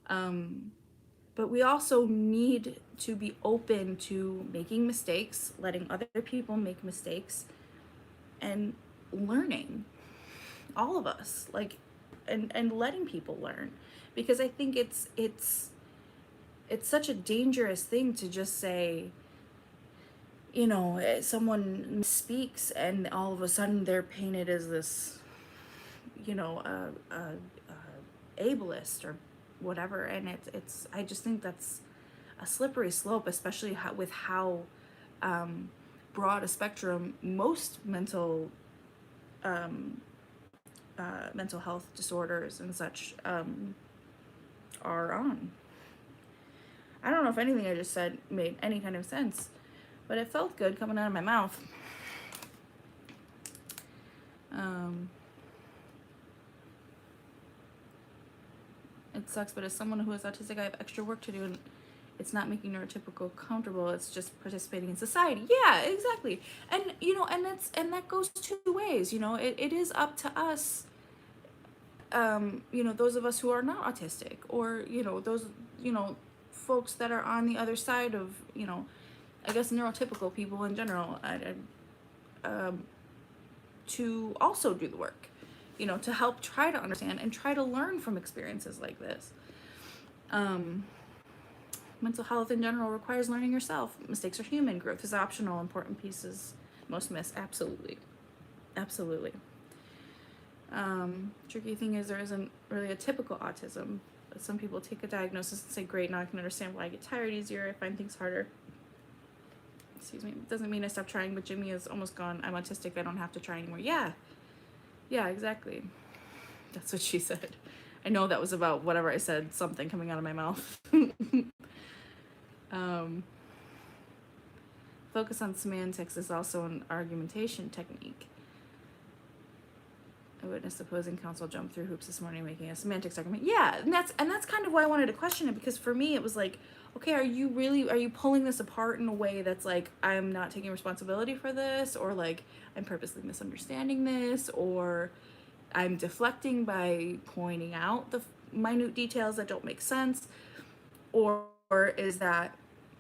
But we also need to be open to making mistakes, letting other people make mistakes, and learning. All of us, like, and letting people learn. Because I think it's it's such a dangerous thing to just say, someone speaks and all of a sudden they're painted as this, ableist or whatever. And I just think that's a slippery slope, especially with how broad a spectrum most mental health disorders and such are on. I don't know if anything I just said made any kind of sense, but it felt good coming out of my mouth. It sucks, but as someone who is autistic, I have extra work to do, and it's not making neurotypical comfortable. It's just participating in society. Yeah, exactly. And and that goes two ways. It is up to us. Those of us who are not autistic, or those folks that are on the other side of I guess neurotypical people in general, to also do the work, to help try to understand and try to learn from experiences like this. Mental health in general requires learning yourself. Mistakes are human. Growth is optional. Important pieces most miss. Absolutely. Absolutely. Tricky thing is there isn't really a typical autism. But some people take a diagnosis and say, great, now I can understand why I get tired easier. I find things harder. Excuse me. It doesn't mean I stop trying, but Jimmy is almost gone. I'm autistic. I don't have to try anymore. Yeah. Yeah, exactly. That's what she said. I know that was about whatever I said, something coming out of my mouth. Focus on semantics is also an argumentation technique. I witnessed opposing counsel jump through hoops this morning making a semantics argument. Yeah, and that's kind of why I wanted to question it, because for me it was like, okay, are you pulling this apart in a way that's like, I'm not taking responsibility for this, or like I'm purposely misunderstanding this, or I'm deflecting by pointing out the minute details that don't make sense, or is that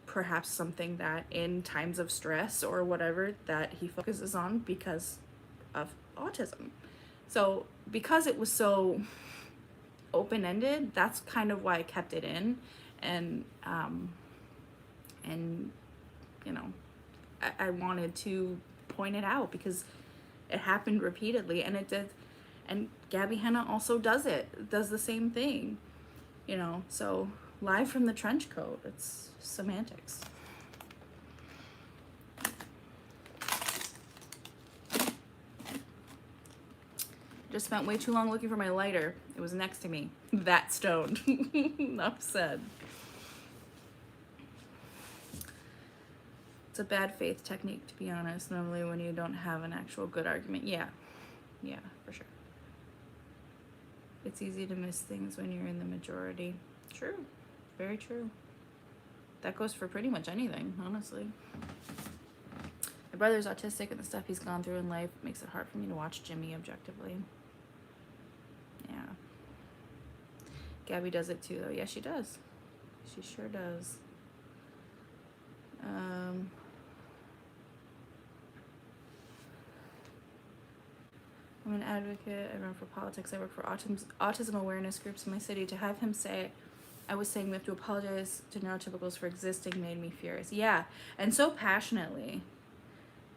perhaps something that in times of stress or whatever that he focuses on because of autism? So because it was so open-ended, that's kind of why I kept it in, and I wanted to point it out because it happened repeatedly, and it did. And Gabby Hanna also does the same thing, so live from the trench coat, it's semantics. Just spent way too long looking for my lighter. It was next to me. That stoned. Enough said. It's a bad faith technique, to be honest, normally when you don't have an actual good argument. Yeah, for sure. It's easy to miss things when you're in the majority. True. Very true. That goes for pretty much anything, honestly. My brother's autistic, and the stuff he's gone through in life makes it hard for me to watch Jimmy objectively. Yeah. Gabby does it too, though. Yeah, she does. She sure does. I'm an advocate. I run for politics. I work for autism awareness groups in my city. To have him say I was saying we have to apologize to neurotypicals for existing made me furious. Yeah, and so passionately.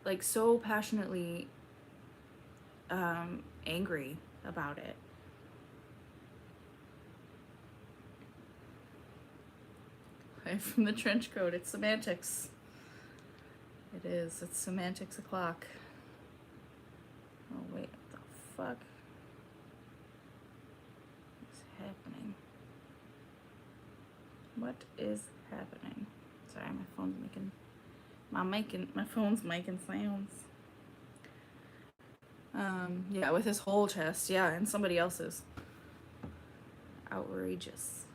Like, so passionately angry about it. Right from the trench coat. It's semantics. It is. It's semantics o'clock. Oh, wait. What the fuck? What's happening? What is happening? Sorry, my phone's making sounds. Yeah, with his whole chest. Yeah, and somebody else's. Outrageous.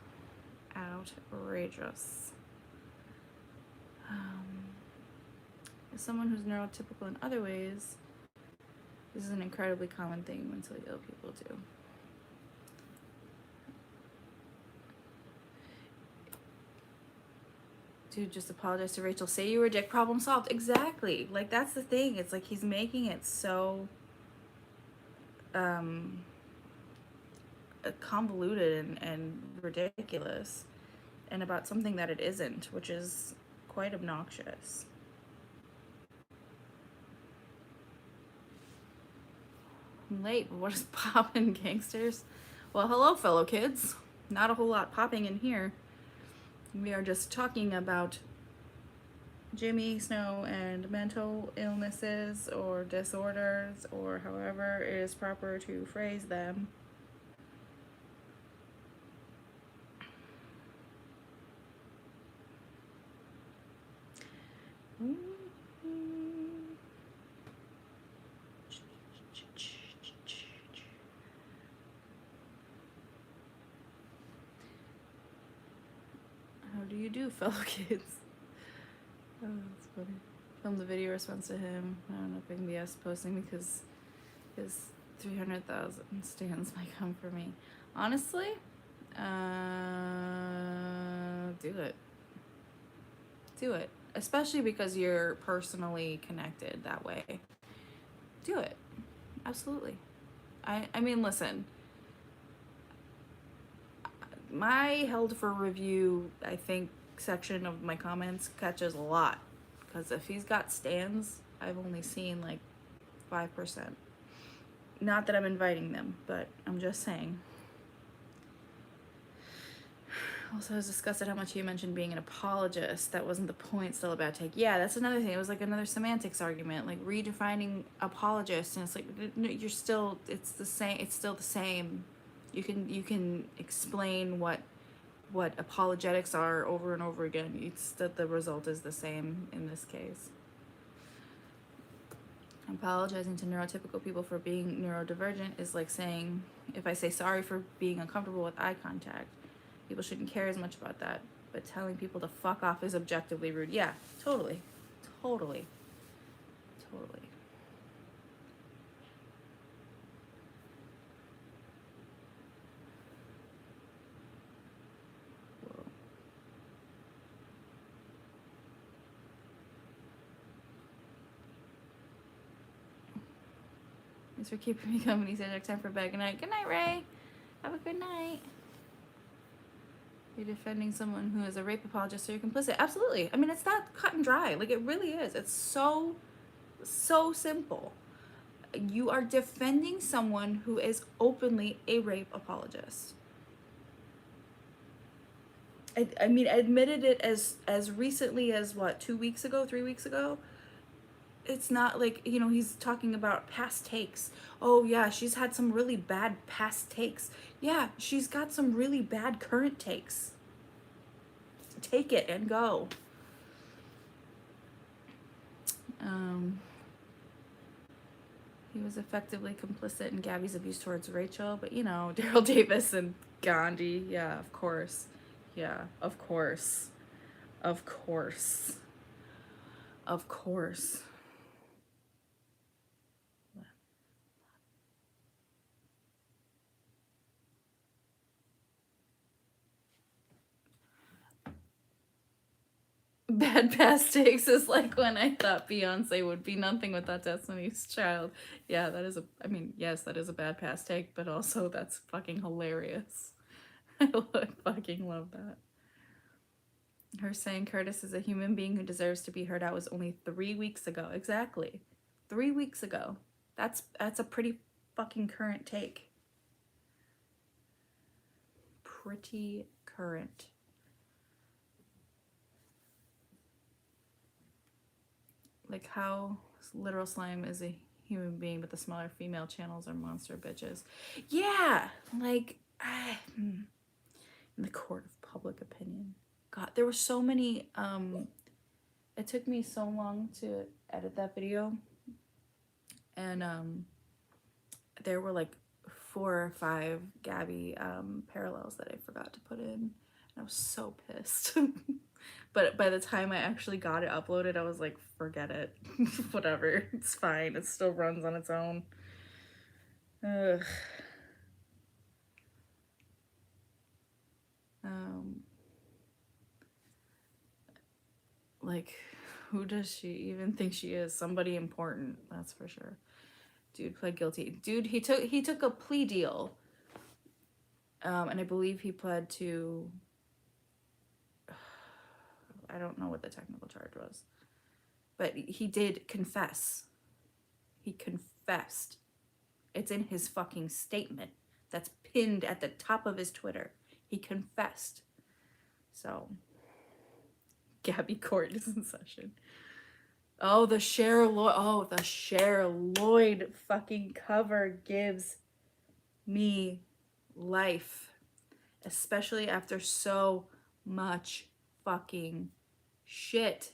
As someone who's neurotypical in other ways, this is an incredibly common thing mentally ill people do. Dude, just apologize to Rachel. Say you were a dick. Problem solved. Exactly. Like, that's the thing. It's like he's making it so convoluted and ridiculous. and about something that it isn't, which is quite obnoxious. I'm late, but what is poppin', gangsters? Well, hello, fellow kids. Not a whole lot popping in here. We are just talking about Jimmy Snow and mental illnesses or disorders, or however it is proper to phrase them. How do you do, fellow kids? Oh, that's funny. Film the video response to him. I don't know if I can be asked posting because his 300,000 stands might come for me. Honestly, do it. Do it. Especially because you're personally connected that way. Do it. Absolutely. I mean, listen. My held for review, I think, section of my comments catches a lot. Because if he's got stands, I've only seen like 5%. Not that I'm inviting them, but I'm just saying. Also, I was disgusted how much he mentioned being an apologist. That wasn't the point. Still a bad take. Yeah, that's another thing. It was like another semantics argument, like redefining apologist, and it's like you're still. It's the same. It's still the same. You can explain what apologetics are over and over again. It's that the result is the same in this case. Apologizing to neurotypical people for being neurodivergent is like saying, if I say sorry for being uncomfortable with eye contact, people shouldn't care as much about that, but telling people to fuck off is objectively rude. Yeah, totally. Totally. Totally. Whoa. Thanks for keeping me company. Svsajak, time for bed. Good night. Good night, Ray. Have a good night. You're defending someone who is a rape apologist, so you're complicit. Absolutely. I mean, it's that cut and dry. Like, it really is. It's so simple. You are defending someone who is openly a rape apologist. I mean, I admitted it as recently as, what, 2 weeks ago, 3 weeks ago? It's not like, you know, he's talking about past takes. Oh, yeah, she's had some really bad past takes. Yeah, she's got some really bad current takes. Take it and go. He was effectively complicit in Gabby's abuse towards Rachel, but, you know, Daryl Davis and Gandhi, yeah, of course. Yeah, of course. Of course. Of course. Bad past takes is like when I thought Beyonce would be nothing without Destiny's Child. Yeah, that is I mean, yes, that is a bad past take, but also that's fucking hilarious. I fucking love that. Her saying Curtis is a human being who deserves to be heard out was only 3 weeks ago. Exactly. 3 weeks ago. That's a pretty fucking current take. Pretty current. Like how literal slime is a human being, but the smaller female channels are monster bitches. Yeah, like in the court of public opinion. God, there were so many. It took me so long to edit that video, and there were like 4 or 5 Gabby parallels that I forgot to put in. And I was so pissed. But by the time I actually got it uploaded, I was like, forget it. Whatever. It's fine. It still runs on its own. Ugh. Like, who does she even think she is? Somebody important, that's for sure. Dude pled guilty. Dude, he took a plea deal. And I believe he pled to I don't know what the technical charge was. But he did confess. He confessed. It's in his fucking statement that's pinned at the top of his Twitter. He confessed. So, Gabby Court is in session. Oh, the Cher Lloyd. Oh, the Cher Lloyd fucking cover gives me life. Especially after so much fucking shit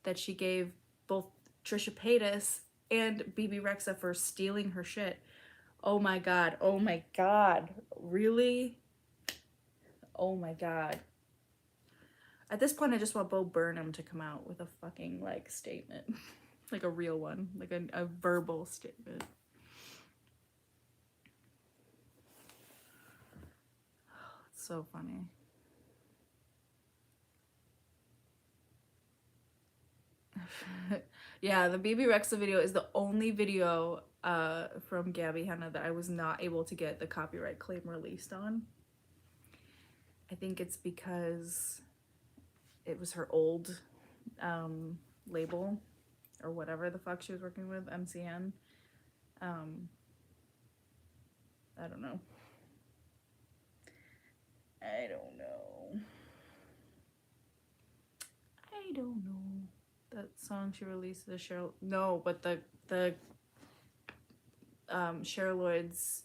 that she gave both Trisha Paytas and BB Rexa for stealing her shit. Oh my god. Oh my god. Really? Oh my god. At this point, I just want Bo Burnham to come out with a fucking, like, statement. Like a real one. Like a verbal statement. It's so funny. Yeah, the BB Rexa video is the only video from Gabby Hanna that I was not able to get the copyright claim released on. I think it's because it was her old label or whatever the fuck she was working with, MCN. I don't know. I don't know. That song she released, the Cheryl. No, but the Cheryl Lloyd's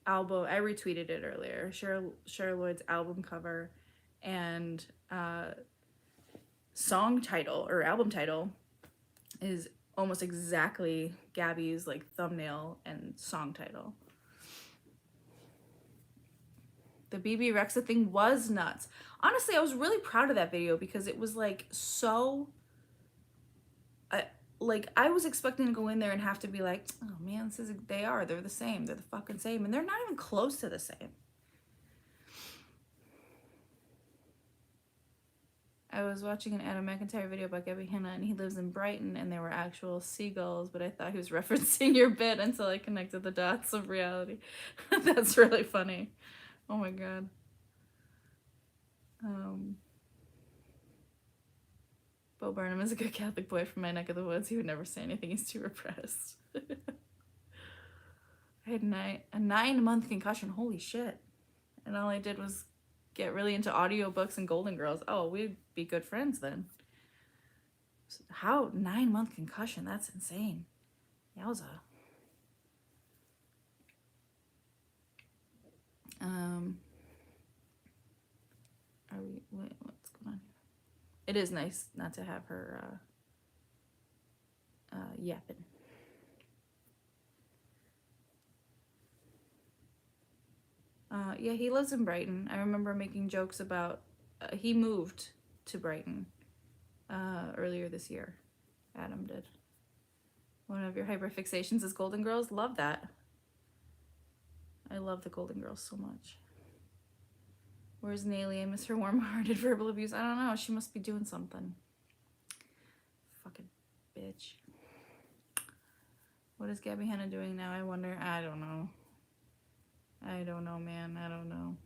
album. I retweeted it earlier. Cheryl Lloyd's album cover and song title or album title is almost exactly Gabby's like thumbnail and song title. The BB Rexa thing was nuts. Honestly, I was really proud of that video because it was like so. I was expecting to go in there and have to be like, oh man, they're the same. They're the fucking same. And they're not even close to the same. I was watching an Adam McIntyre video about Gabby Hanna and he lives in Brighton and there were actual seagulls, but I thought he was referencing your bit until I connected the dots of reality. That's really funny. Oh my god. Bo Burnham is a good Catholic boy from my neck of the woods. He would never say anything. He's too repressed. I had a 9-month concussion. Holy shit. And all I did was get really into audiobooks and Golden Girls. Oh, we'd be good friends then. How? 9-month concussion? That's insane. Yowza. What's going on here? It is nice not to have her yapping. Yeah, he lives in Brighton. I remember making jokes about he moved to Brighton earlier this year. Adam did. One of your hyperfixations is Golden Girls. Love that. I love the Golden Girls so much. Where's Nayli? I miss her warm-hearted verbal abuse. I don't know. She must be doing something. Fucking bitch. What is Gabby Hanna doing now? I wonder. I don't know. I don't know, man. I don't know.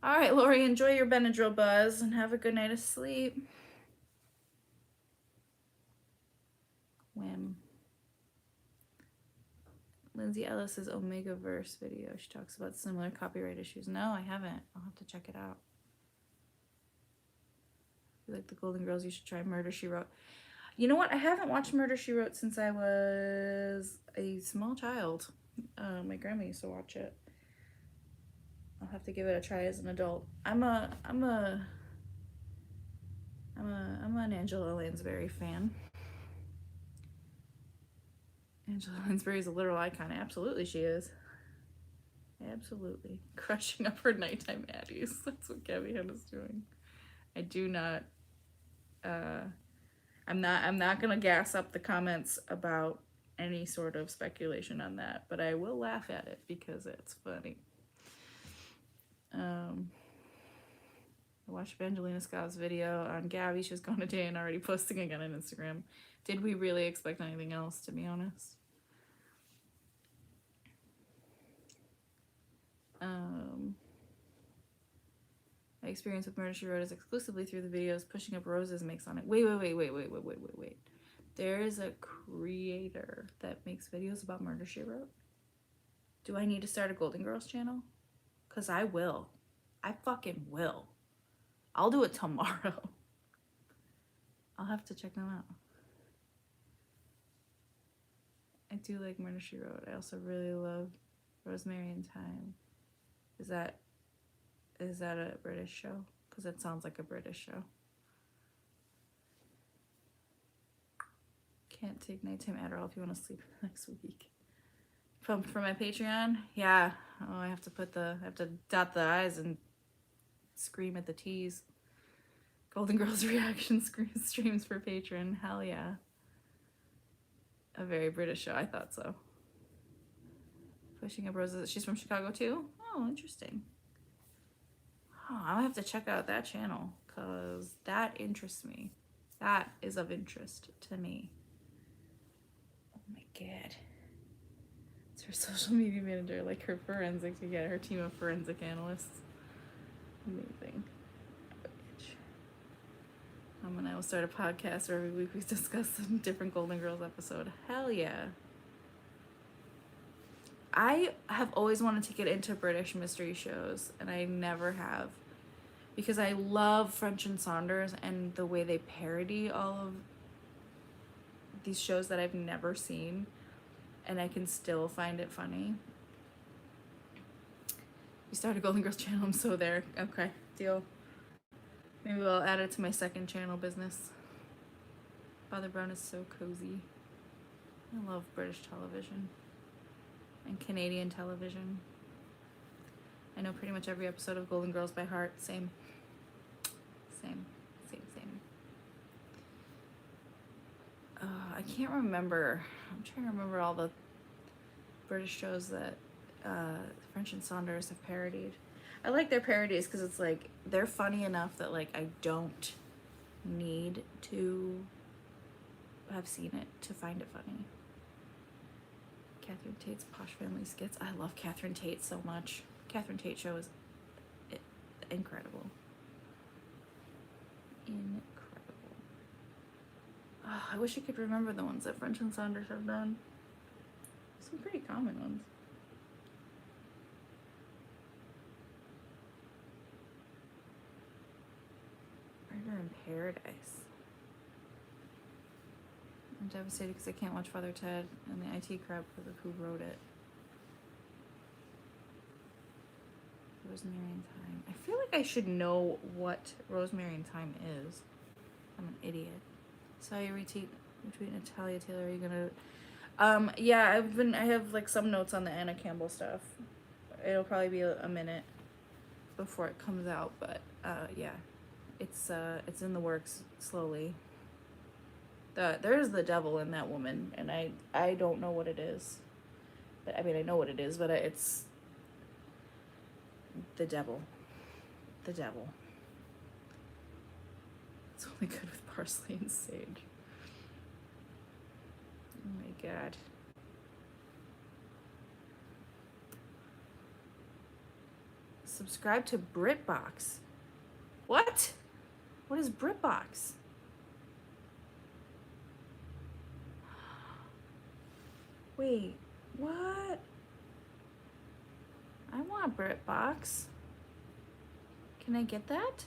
All right, Lori, enjoy your Benadryl buzz and have a good night of sleep. Whim. Lindsay Ellis's Omegaverse video. She talks about similar copyright issues. No, I haven't. I'll have to check it out. If you like the Golden Girls, you should try Murder, She Wrote. You know what? I haven't watched Murder, She Wrote since I was a small child. My grandma used to watch it. I'll have to give it a try as an adult. I'm an Angela Lansbury fan. Angela Lansbury is a literal icon. Absolutely she is. Absolutely. Crushing up her nighttime addies. That's what Gabby Hanna's doing. I do not I'm not gonna gas up the comments about any sort of speculation on that, but I will laugh at it because it's funny. I watched Evangelina Scott's video on Gabby. She was gone a day and already posting again on Instagram. Did we really expect anything else, to be honest? experience with Murder, She Wrote is exclusively through the videos Pushing Up Roses makes on it. Wait. There is a creator that makes videos about Murder, She Wrote. Do I need to start a Golden Girls channel? Because I will. I fucking will. I'll do it tomorrow. I'll have to check them out. I do like Murder, She Wrote. I also really love Rosemary and Thyme. Is that a British show? Because it sounds like a British show. Can't take nighttime Adderall if you want to sleep next week. For my Patreon? Yeah. Oh, I have to dot the I's and scream at the T's. Golden Girls reaction streams for Patreon. Hell yeah. A very British show. I thought so. Pushing Up Roses. She's from Chicago too? Oh, interesting. Oh, I'll have to check out that channel because that interests me. That is of interest to me. Oh my god. It's her social media manager, like her forensic to get her team of forensic analysts. Amazing. And I will start a podcast where every week we discuss a different Golden Girls episode. Hell yeah. I have always wanted to get into British mystery shows, and I never have. Because I love French and Saunders and the way they parody all of these shows that I've never seen, and I can still find it funny. You start a Golden Girls channel, I'm so there. Okay, deal. Maybe I'll add it to my second channel business. Father Brown is so cozy. I love British television and Canadian television. I know pretty much every episode of Golden Girls by heart. Same. I can't remember. I'm trying to remember all the British shows that French and Saunders have parodied. I like their parodies because it's like they're funny enough that like I don't need to have seen it to find it funny. Catherine Tate's Posh Family skits. I love Catherine Tate so much. Catherine Tate show is incredible. Oh, I wish I could remember the ones that French and Saunders have done. Some pretty common ones. Murder in Paradise. I'm devastated because I can't watch Father Ted and the IT crowd because of who wrote it. Rosemary and Thyme. I feel like I should know what Rosemary and Thyme is. I'm an idiot. So you retweet Natalia Taylor. Are you gonna? Yeah, I have like some notes on the Anna Campbell stuff. It'll probably be a minute before it comes out, but yeah, it's in the works slowly. There's the devil in that woman, and I don't know what it is, but I mean I know what it is, but it's the devil. The devil. It's only good with parsley and sage. Oh my god. Subscribe to BritBox. What? What is BritBox? Wait, what? I want BritBox. Can I get that?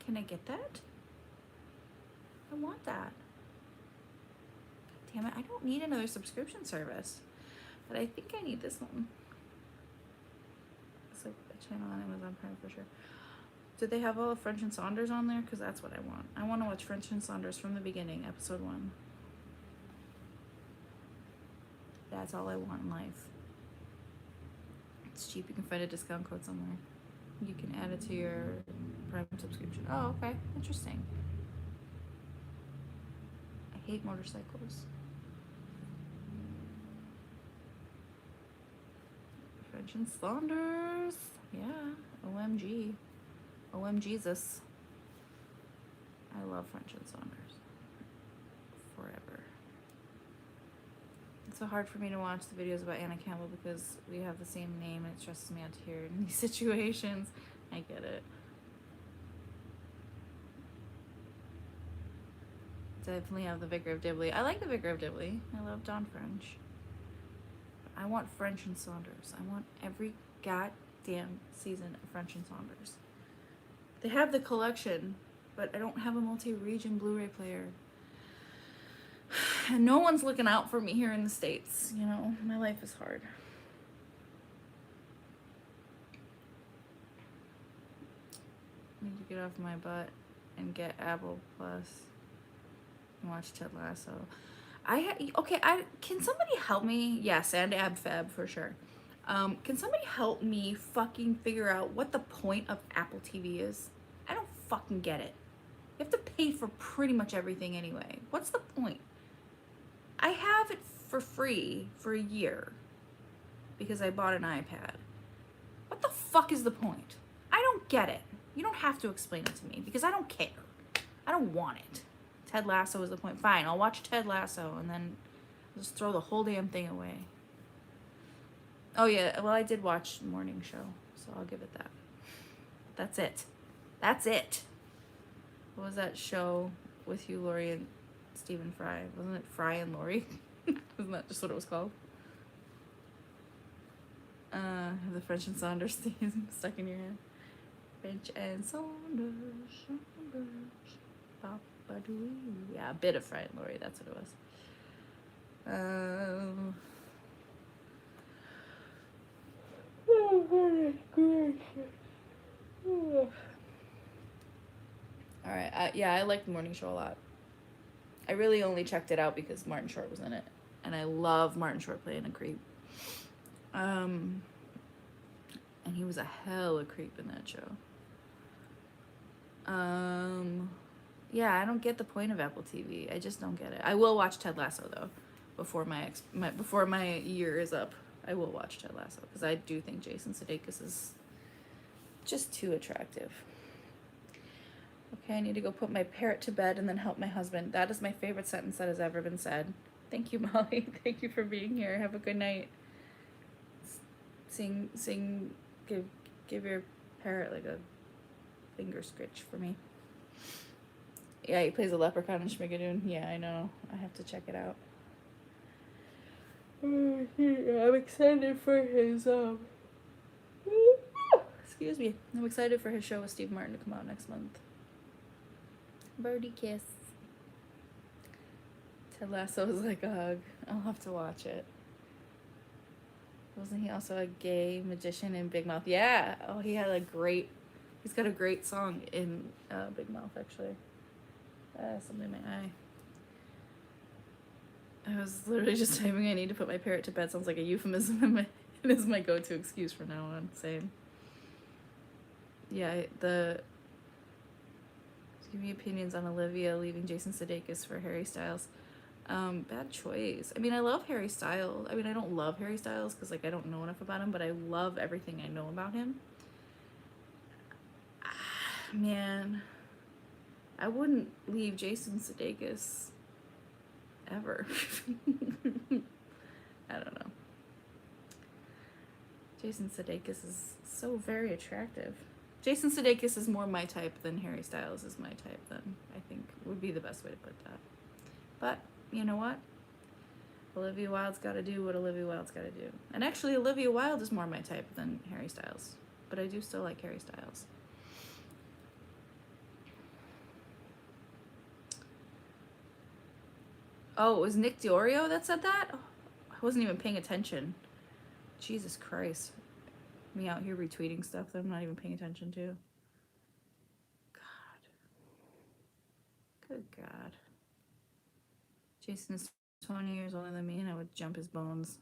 Can I get that? I want that. God damn it, I don't need another subscription service. But I think I need this one. It's like a channel on Amazon Prime for sure. Did they have all of French and Saunders on there? Because that's what I want. I want to watch French and Saunders from the beginning, episode 1. That's all I want in life. It's cheap. You can find a discount code somewhere. You can add it to your Prime subscription. Oh, okay. Interesting. I hate motorcycles. French and Saunders. Yeah. OMG. OMGesus. I love French and Saunders. Forever. It's so hard for me to watch the videos about Anna Campbell because we have the same name and it stresses me out to hear in these situations. I get it. Definitely have the Vicar of Dibley. I like the Vicar of Dibley. I love Don French. But I want French and Saunders. I want every goddamn season of French and Saunders. They have the collection, but I don't have a multi-region Blu-ray player. And no one's looking out for me here in the States. You know, my life is hard. I need to get off my butt and get Apple Plus and watch Ted Lasso. Can somebody help me? Yes, and AbFab for sure. Can somebody help me fucking figure out what the point of Apple TV is? I don't fucking get it. You have to pay for pretty much everything anyway. What's the point? I have it for free for a year because I bought an iPad. What the fuck is the point? I don't get it. You don't have to explain it to me because I don't care. I don't want it. Ted Lasso is the point. Fine, I'll watch Ted Lasso and then just throw the whole damn thing away. Oh yeah, well I did watch Morning Show, so I'll give it that. That's it. That's it. What was that show with Hugh Laurie and Stephen Fry? Wasn't it Fry and Laurie? Isn't that just what it was called? The French and Saunders theme stuck in your head. French and Saunders. Yeah, a bit of Fry and Laurie, that's what it was. Oh, Alright, yeah, I liked the Morning Show a lot. I really only checked it out because Martin Short was in it. And I love Martin Short playing a creep. And he was a hella creep in that show. Yeah, I don't get the point of Apple TV. I just don't get it. I will watch Ted Lasso though, before my year is up. I will watch Ted Lasso because I do think Jason Sudeikis is just too attractive. Okay, I need to go put my parrot to bed and then help my husband. That is my favorite sentence that has ever been said. Thank you, Molly. Thank you for being here. Have a good night. Give your parrot like a finger scritch for me. Yeah, he plays a leprechaun in Schmigadoon. Yeah, I know. I have to check it out. I'm excited for his excuse me. I'm excited for his show with Steve Martin to come out next month. Birdie kiss. Ted Lasso is like a hug. I'll have to watch it. Wasn't he also a gay magician in Big Mouth? Yeah. Oh, he's got a great song in Big Mouth, actually. Something in my eye. I was literally just typing, I need to put my parrot to bed. Sounds like a euphemism, and it is my go-to excuse from now on. Same. Yeah, give me opinions on Olivia leaving Jason Sudeikis for Harry Styles. Bad choice. I mean, I love Harry Styles. I mean, I don't love Harry Styles because, like, I don't know enough about him, but I love everything I know about him. Man, I wouldn't leave Jason Sudeikis ever. I don't know. Jason Sudeikis is so very attractive. Jason Sudeikis is more my type than Harry Styles is my type, then I think would be the best way to put that. But you know what? Olivia Wilde's got to do what Olivia Wilde's got to do. And actually, Olivia Wilde is more my type than Harry Styles. But I do still like Harry Styles. Oh, it was Nick Diorio that said that? Oh, I wasn't even paying attention. Jesus Christ. Me out here retweeting stuff that I'm not even paying attention to. God. Good God. Jason is 20 years older than me and I would jump his bones.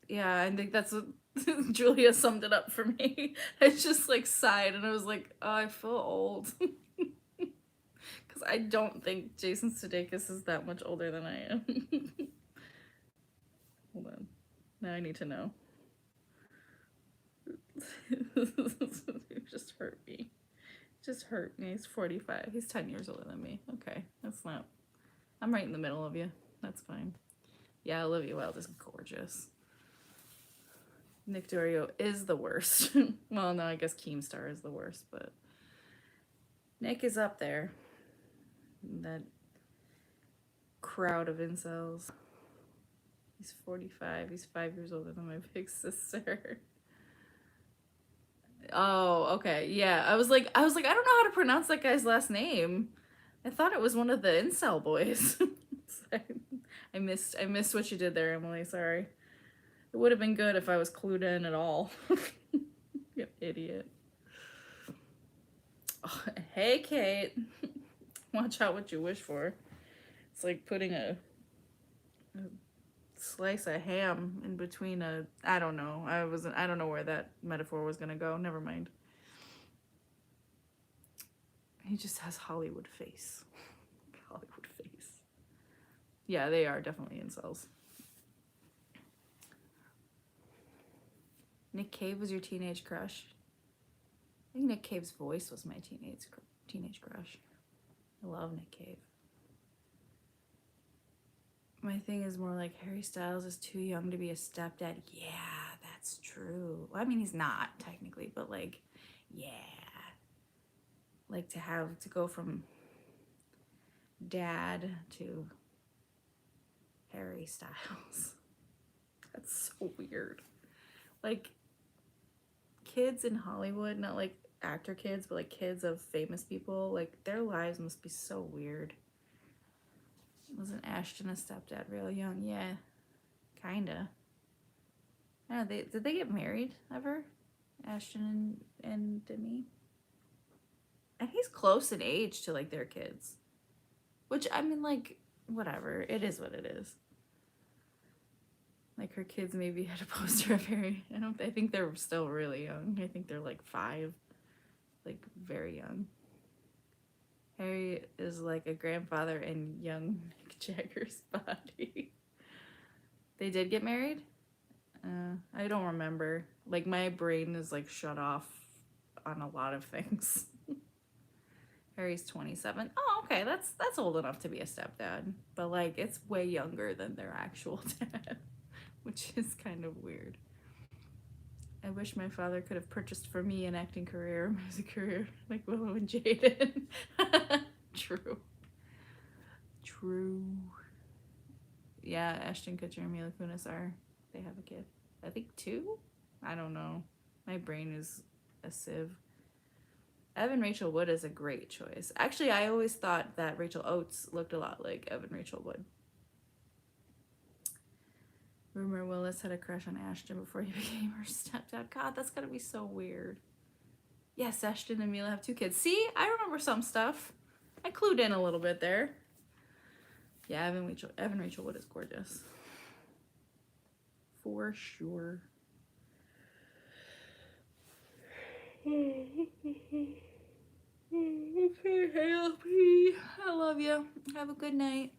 Yeah, I think that's what Julia summed it up for me. I just like sighed and I was like, oh, I feel old. Because I don't think Jason Sudeikis is that much older than I am. Hold on. Now I need to know. You just hurt me. Just hurt me. He's 45. He's 10 years older than me. Okay, that's not... I'm right in the middle of you. That's fine. Yeah, Olivia Wilde is gorgeous. Nick Dorio is the worst. Well, no, I guess Keemstar is the worst, but Nick is up there. That crowd of incels. He's 45. He's 5 years older than my big sister. Oh, okay. Yeah. I was like, I don't know how to pronounce that guy's last name. I thought it was one of the incel boys. I missed what you did there, Emily. Sorry. It would have been good if I was clued in at all. You idiot. Oh, hey, Kate. Watch out what you wish for. It's like putting a slice of ham in between a, I don't know. I don't know where that metaphor was gonna go. Never mind. He just has Hollywood face. Hollywood face. Yeah, they are definitely incels. Nick Cave was your teenage crush? I think Nick Cave's voice was my teenage crush. I love Nick Cave. My thing is more like Harry Styles is too young to be a stepdad. Yeah, that's true. Well, I mean, he's not technically, but like, yeah. Like to go from dad to Harry Styles. That's so weird. Like, kids in Hollywood, not like actor kids, but like kids of famous people, like their lives must be so weird. Wasn't Ashton a stepdad real young? Yeah, kinda. I don't know, did they get married ever? Ashton and Demi? And he's close in age to like their kids. Which, I mean, like, whatever. It is what it is. Like, her kids maybe had a poster of Harry. I think they're still really young. I think they're like 5. Like, very young. Harry is like a grandfather in young Mick Jagger's body. They did get married? I don't remember. Like, my brain is like shut off on a lot of things. Harry's 27. Oh, okay, that's old enough to be a stepdad. But like, it's way younger than their actual dad, which is kind of weird. I wish my father could have purchased for me an acting career, music career, like Willow and Jaden. True. Yeah, Ashton Kutcher and Mila Kunis they have a kid. I think 2? I don't know. My brain is a sieve. Evan Rachel Wood is a great choice. Actually, I always thought that Rachel Oates looked a lot like Evan Rachel Wood. Rumor Willis had a crush on Ashton before he became her stepdad. God, that's gotta be so weird. Yes, Ashton and Mila have 2 kids. See, I remember some stuff. I clued in a little bit there. Yeah, Evan Rachel Wood is gorgeous. For sure. Okay, hey LP. I love you. Have a good night.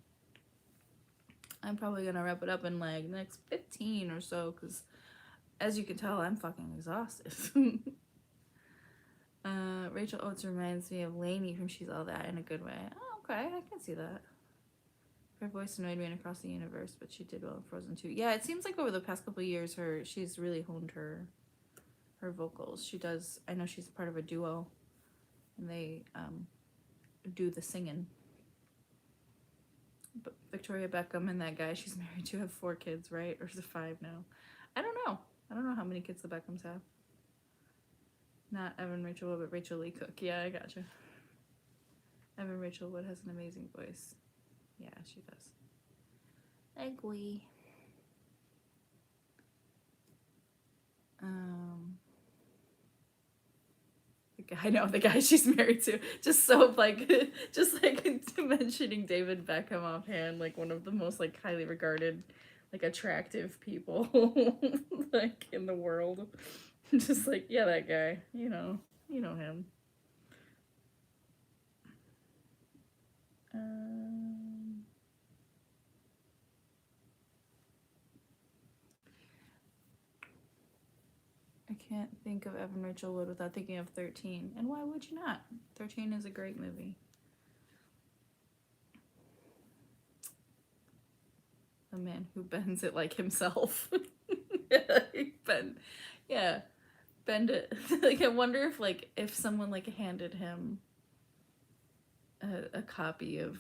I'm probably gonna wrap it up in like the next 15 or so, because as you can tell, I'm fucking exhausted. Rachel Oates reminds me of Lainey from She's All That in a good way. Oh, okay, I can see that. Her voice annoyed me in Across the Universe, but she did well in Frozen 2. Yeah, it seems like over the past couple of years, she's really honed her vocals. She does. I know she's part of a duo, and they do the singing. But Victoria Beckham and that guy she's married to have 4 kids, right? Or is it 5 now? I don't know. I don't know how many kids the Beckhams have. Not Evan Rachel Wood, but Rachel Lee Cook. Yeah, I gotcha. Evan Rachel Wood has an amazing voice. Yeah, she does. Agree. The guy she's married to. Just like mentioning David Beckham offhand, like one of the most like highly regarded, like attractive people like in the world. Just like, yeah, that guy. You know him. I can't think of Evan Rachel Wood without thinking of 13. And why would you not? 13 is a great movie. A man who bends it like himself. Yeah, bend it. Like, I wonder if, like, if someone, like, handed him a copy of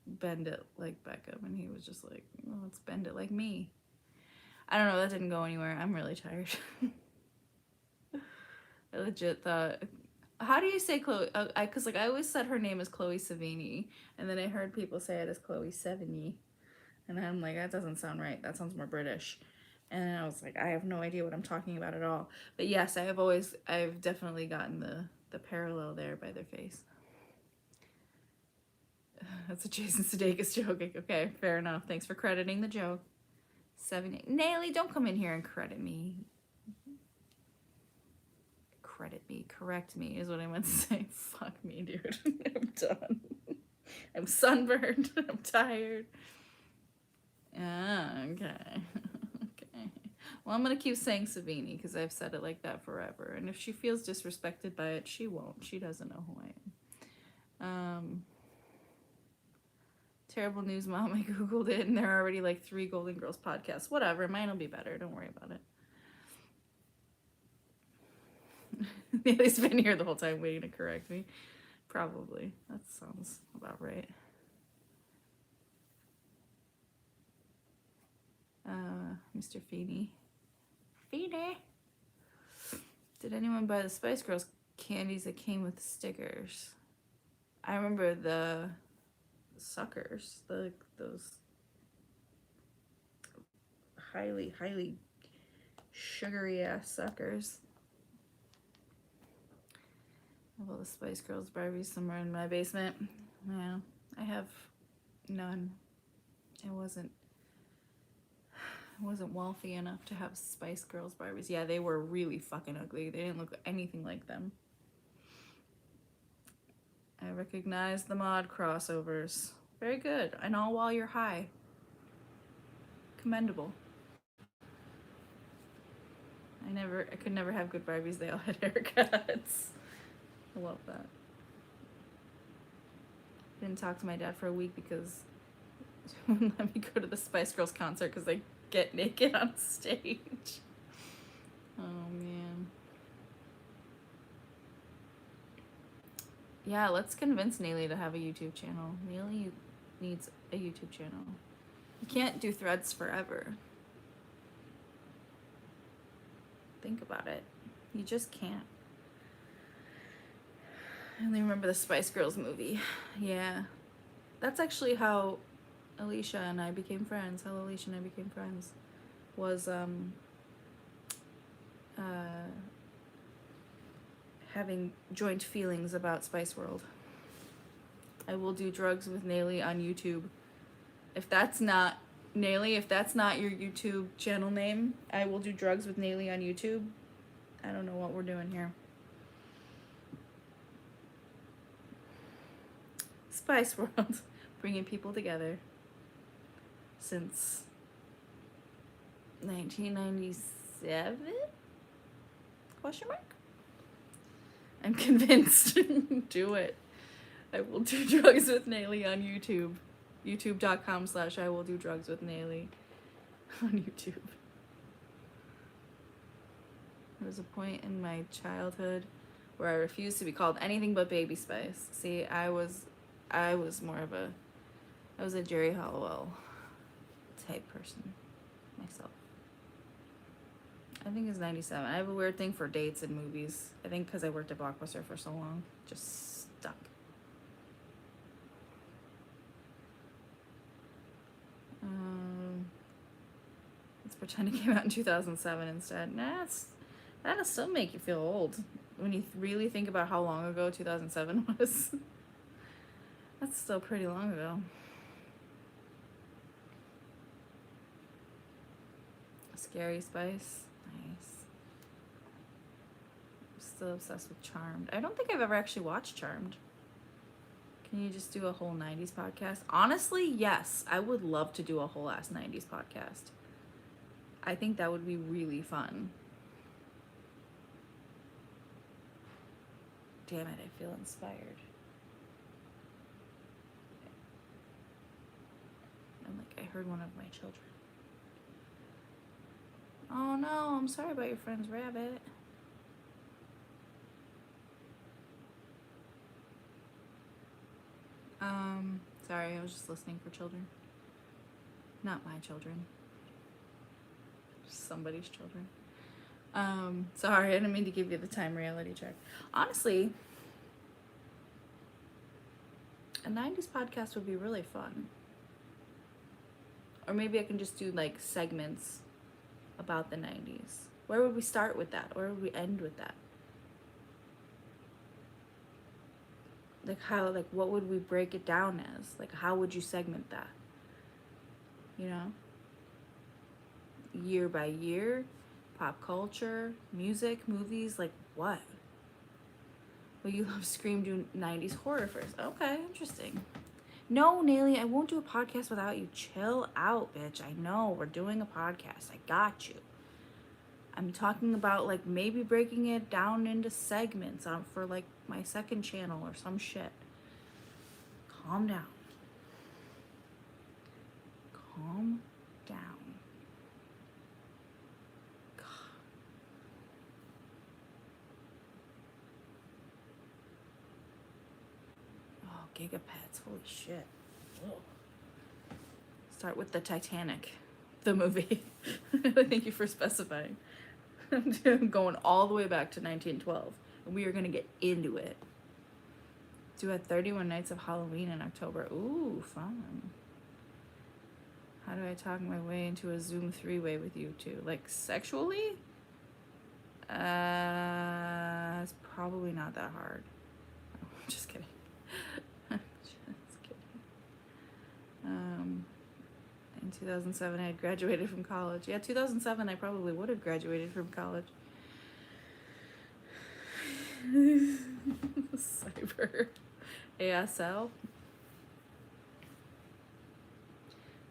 Bend It Like Beckham, and he was just like, well, let's bend it like me. I don't know, that didn't go anywhere. I'm really tired. I legit thought, how do you say Chloe? Because, like, I always said her name is Chloe Sevigny, and then I heard people say it as Chloe Sevigny, and I'm like, that doesn't sound right. That sounds more British. And I was like, I have no idea what I'm talking about at all. But yes, I've definitely gotten the parallel there by their face. That's a Jason Sudeikis joke. Okay, fair enough. Thanks for crediting the joke. 7, Nayli, don't come in here and credit me. Correct me is what I meant to say. Fuck me, dude. I'm done. I'm sunburned. I'm tired. Okay. Okay. Well, I'm gonna keep saying Savini because I've said it like that forever. And if she feels disrespected by it, she won't. She doesn't know who I am. Terrible news, Mom. I googled it and there are already like 3 Golden Girls podcasts. Whatever, mine will be better. Don't worry about it. Nayli's been here the whole time waiting to correct me. Probably. That sounds about right. Mr. Feeney. Feeney! Did anyone buy the Spice Girls candies that came with stickers? I remember the suckers. Those highly, highly sugary ass suckers. I have all the Spice Girls Barbies somewhere in my basement. Yeah, I have none. I wasn't wealthy enough to have Spice Girls Barbies. Yeah, they were really fucking ugly. They didn't look anything like them. I recognize the mod crossovers. Very good. And all while you're high. Commendable. I could never have good Barbies. They all had haircuts. I love that. I didn't talk to my dad for a week because he wouldn't let me go to the Spice Girls concert because they get naked on stage. Oh man. Yeah, let's convince Nayli to have a YouTube channel. Nayli needs a YouTube channel. You can't do threads forever. Think about it. You just can't. I only remember the Spice Girls movie. Yeah. That's actually how Alicia and I became friends. How Alicia and I became friends was having joint feelings about Spice World. I will do drugs with Nayli on YouTube. If that's not Nayli, if that's not your YouTube channel name, I will do drugs with Nayli on YouTube. I don't know what we're doing here. Spice World, bringing people together since 1997? Question mark? I'm convinced. Do it. I will do drugs with Nayli on YouTube. YouTube.com/I will do drugs with Nayli on YouTube. There was a point in my childhood where I refused to be called anything but Baby Spice. See, I was more of I was a Jerry Halliwell type person myself. I think it's 97. I have a weird thing for dates in movies. I think because I worked at Blockbuster for so long. Just stuck. Let's pretend it came out in 2007 instead. Nah, that'll still make you feel old when you really think about how long ago 2007 was. That's still pretty long ago. Scary Spice. Nice. I'm still obsessed with Charmed. I don't think I've ever actually watched Charmed. Can you just do a whole 90s podcast? Honestly, yes. I would love to do a whole ass 90s podcast. I think that would be really fun. Damn it, I feel inspired. I'm like, I heard one of my children. Oh no, I'm sorry about your friend's rabbit. Sorry, I was just listening for children. Not my children. Somebody's children. Sorry, I didn't mean to give you the time reality check. Honestly, a 90s podcast would be really fun. Or maybe I can just do like segments about the 90s. Where would we start with that? Where would we end with that? Like how, like what would we break it down as? Like how would you segment that? You know? Year by year, pop culture, music, movies, like what? Well, you love Scream, do 90s horror first. Okay, interesting. No, Nayli, I won't do a podcast without you. Chill out, bitch. I know, we're doing a podcast. I got you. I'm talking about like maybe breaking it down into segments for like my second channel or some shit. Calm down. Calm down. Oh, gigapets. Holy shit. Ugh. Start with the Titanic, the movie. Thank you for specifying. I'm going all the way back to 1912. And we are going to get into it. Do a 31 Nights of Halloween in October. Ooh, fun. How do I talk my way into a Zoom 3-way with you two? Like sexually? It's probably not that hard. Oh, I'm just kidding. I'm just kidding. In 2007, I had graduated from college. Yeah, 2007, I probably would have graduated from college. Cyber. ASL.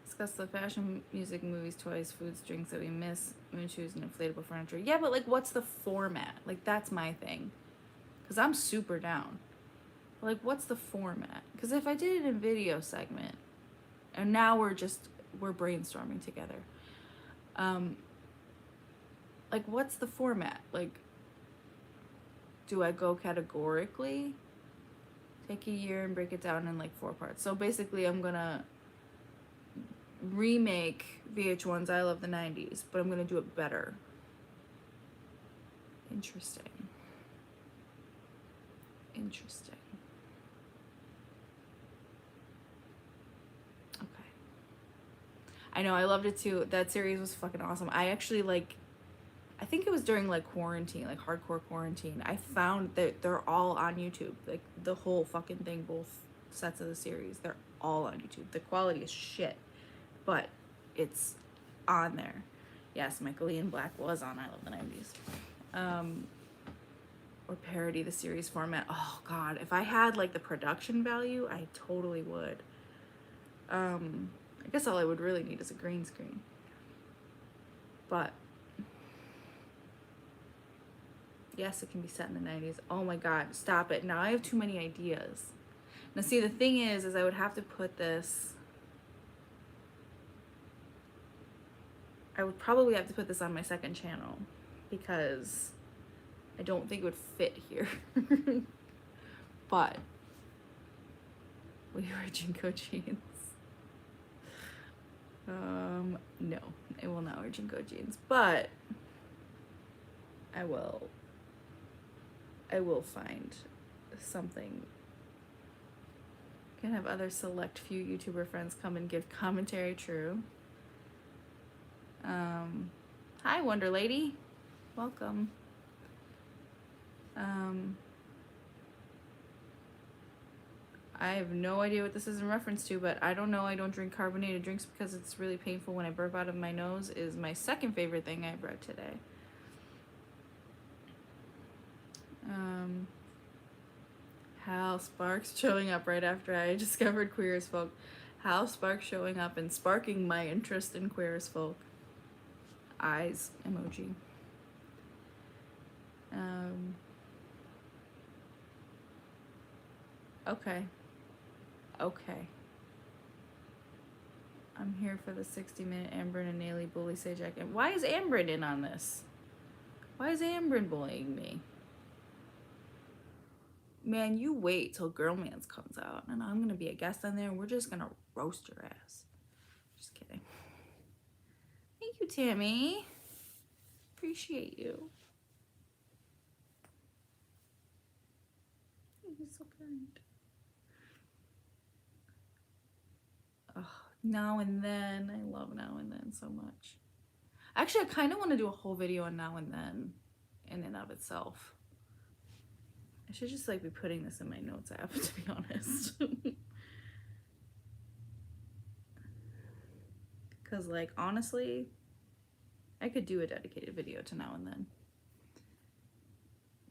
Discuss the fashion, music, movies, toys, foods, drinks that we miss, moon shoes, and inflatable furniture. Yeah, but like, what's the format? Like, that's my thing. Because I'm super down. Like, what's the format? Because if I did it in video segment, and now we're brainstorming together. Like, what's the format? Like, do I go categorically? Take a year and break it down in like 4 parts. So basically I'm gonna remake VH1's I Love the 90s, but I'm gonna do it better. Interesting. Interesting. Okay. I know, I loved it too. That series was fucking awesome. I actually I think it was during like quarantine, like hardcore quarantine. I found that they're all on YouTube. Like the whole fucking thing, both sets of the series, they're all on YouTube. The quality is shit, but it's on there. Yes, Michael Ian Black was on I Love the 90s. Or parody the series format. Oh God, if I had like the production value, I totally would. I guess all I would really need is a green screen. But yes, it can be set in the 90s. Oh my God, stop it. Now I have too many ideas. Now see, the thing is I would have to put this, I would probably have to put this on my second channel because I don't think it would fit here. But will you wear Jinko jeans? No, I will not wear Jinko jeans, but I will find something. Can have other select few YouTuber friends come and give commentary. True. Hi, Wonder Lady. Welcome. I have no idea what this is in reference to, but I don't know. I don't drink carbonated drinks because it's really painful when I burp out of my nose is my second favorite thing I've read today. Hal Sparks showing up right after I discovered Queer as Folk. Hal Sparks showing up and sparking my interest in Queer as Folk. Eyes emoji. Okay. I'm here for the 60-minute Amber and Naily bully Svsajak. And why is Amber in on this? Why is Amber bullying me? Man, you wait till Girl Mans comes out, and I'm gonna be a guest on there, and we're just gonna roast your ass. Just kidding. Thank you, Tammy. Appreciate you. You're so kind. Oh, Now and Then. I love Now and Then so much. Actually, I kind of want to do a whole video on Now and Then in and of itself. I should just like be putting this in my notes app, to be honest. Because like, honestly, I could do a dedicated video to Now and Then.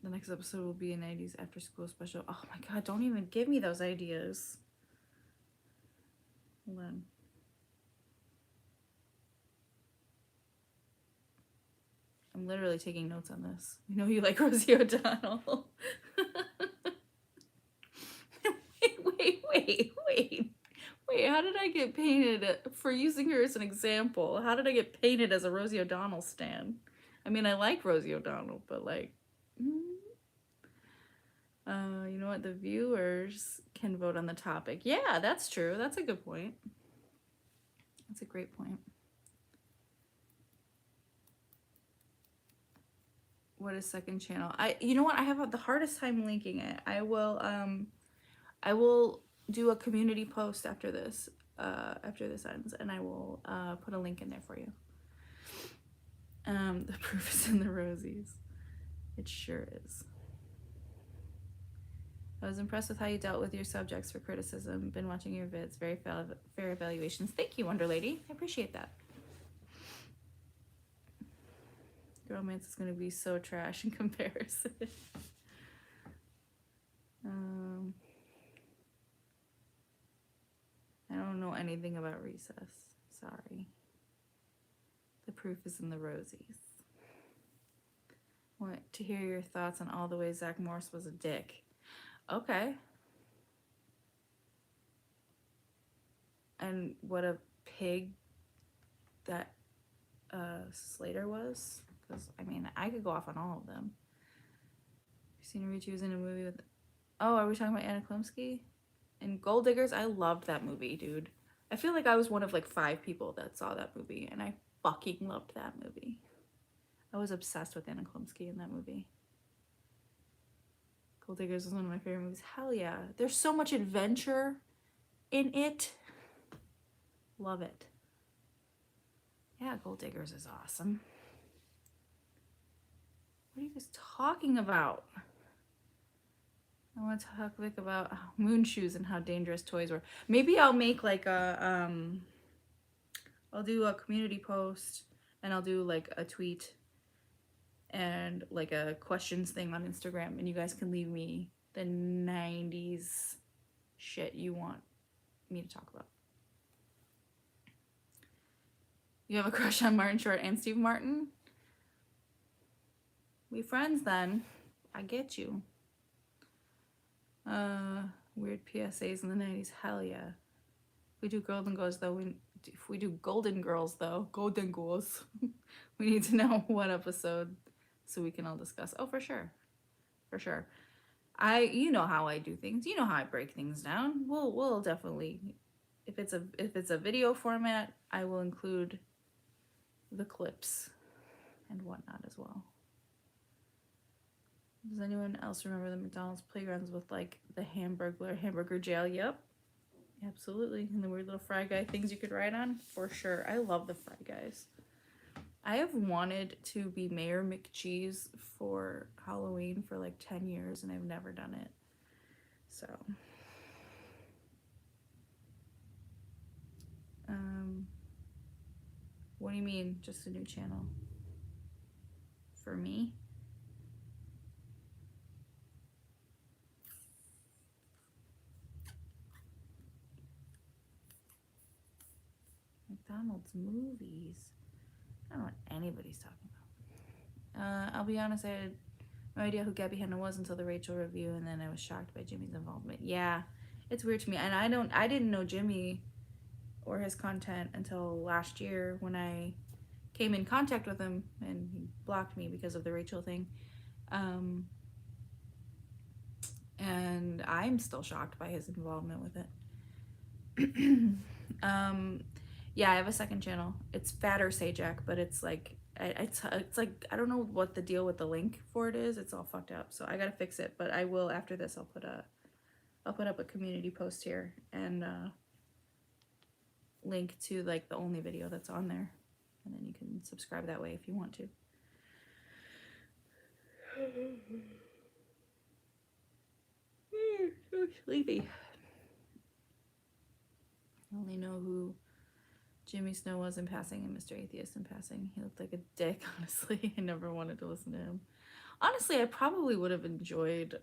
The next episode will be a 90s after school special. Oh my god, don't even give me those ideas. Hold on. I'm literally taking notes on this. You know you like Rosie O'Donnell. Wait, how did I get painted for using her as an example? How did I get painted as a Rosie O'Donnell stan? I mean, I like Rosie O'Donnell, but like, you know what? The viewers can vote on the topic. Yeah, that's true. That's a good point. That's a great point. What is second channel? You know what? I have the hardest time linking it. I will do a community post after this ends, and I will put a link in there for you. The proof is in the Rosies. It sure is. I was impressed with how you dealt with your subjects for criticism. Been watching your vids. Very fair evaluations. Thank you, Wonder Lady. I appreciate that. Romance is going to be so trash in comparison. I don't know anything about Recess. Sorry. The proof is in the Rosies. Want to hear your thoughts on all the ways Zach Morris was a dick. Okay. And what a pig that Slater was. Because, I mean, I could go off on all of them. Christina Ricci was in a movie with... Oh, are we talking about Anna Klumsky? And Gold Diggers, I loved that movie, dude. I feel like I was one of like 5 people that saw that movie, and I fucking loved that movie. I was obsessed with Anna Klumsky in that movie. Gold Diggers was one of my favorite movies. Hell yeah. There's so much adventure in it. Love it. Yeah, Gold Diggers is awesome. What are you guys talking about? I want to talk Vic about moon shoes and how dangerous toys were. Maybe I'll make like a, I'll do a community post, and I'll do like a tweet and like a questions thing on Instagram, and you guys can leave me the 90s shit you want me to talk about. You have a crush on Martin Short and Steve Martin? We friends then. I get you. Weird PSAs in the 90s. Hell yeah. We do Golden Girls though. If we do Golden Girls though, Golden Girls, we need to know what episode so we can all discuss. Oh, for sure. For sure. You know how I do things. You know how I break things down. We'll definitely, if it's a video format, I will include the clips and whatnot as well. Does anyone else remember the McDonald's playgrounds with like the hamburger jail? Yep, absolutely. And the weird little fry guy things you could ride on? For sure. I love the fry guys. I have wanted to be Mayor McCheese for Halloween for like 10 years, and I've never done it. So, what do you mean, just a new channel? For me? McDonald's movies. I don't know what anybody's talking about. I'll be honest, I had no idea who Gabby Hanna was until the Rachel review, and then I was shocked by Jimmy's involvement. Yeah, it's weird to me, and I didn't know Jimmy or his content until last year when I came in contact with him and he blocked me because of the Rachel thing. And I'm still shocked by his involvement with it. Yeah, I have a second channel. It's Fatter Svsajak, but it's like it's like I don't know what the deal with the link for it is. It's all fucked up, so I gotta fix it. But I will after this. I'll put up a community post here and link to like the only video that's on there, and then you can subscribe that way if you want to. So sleepy. I only know who Jimmy Snow was in passing and Mr. Atheist in passing. He looked like a dick, honestly. I never wanted to listen to him. Honestly, I probably would have enjoyed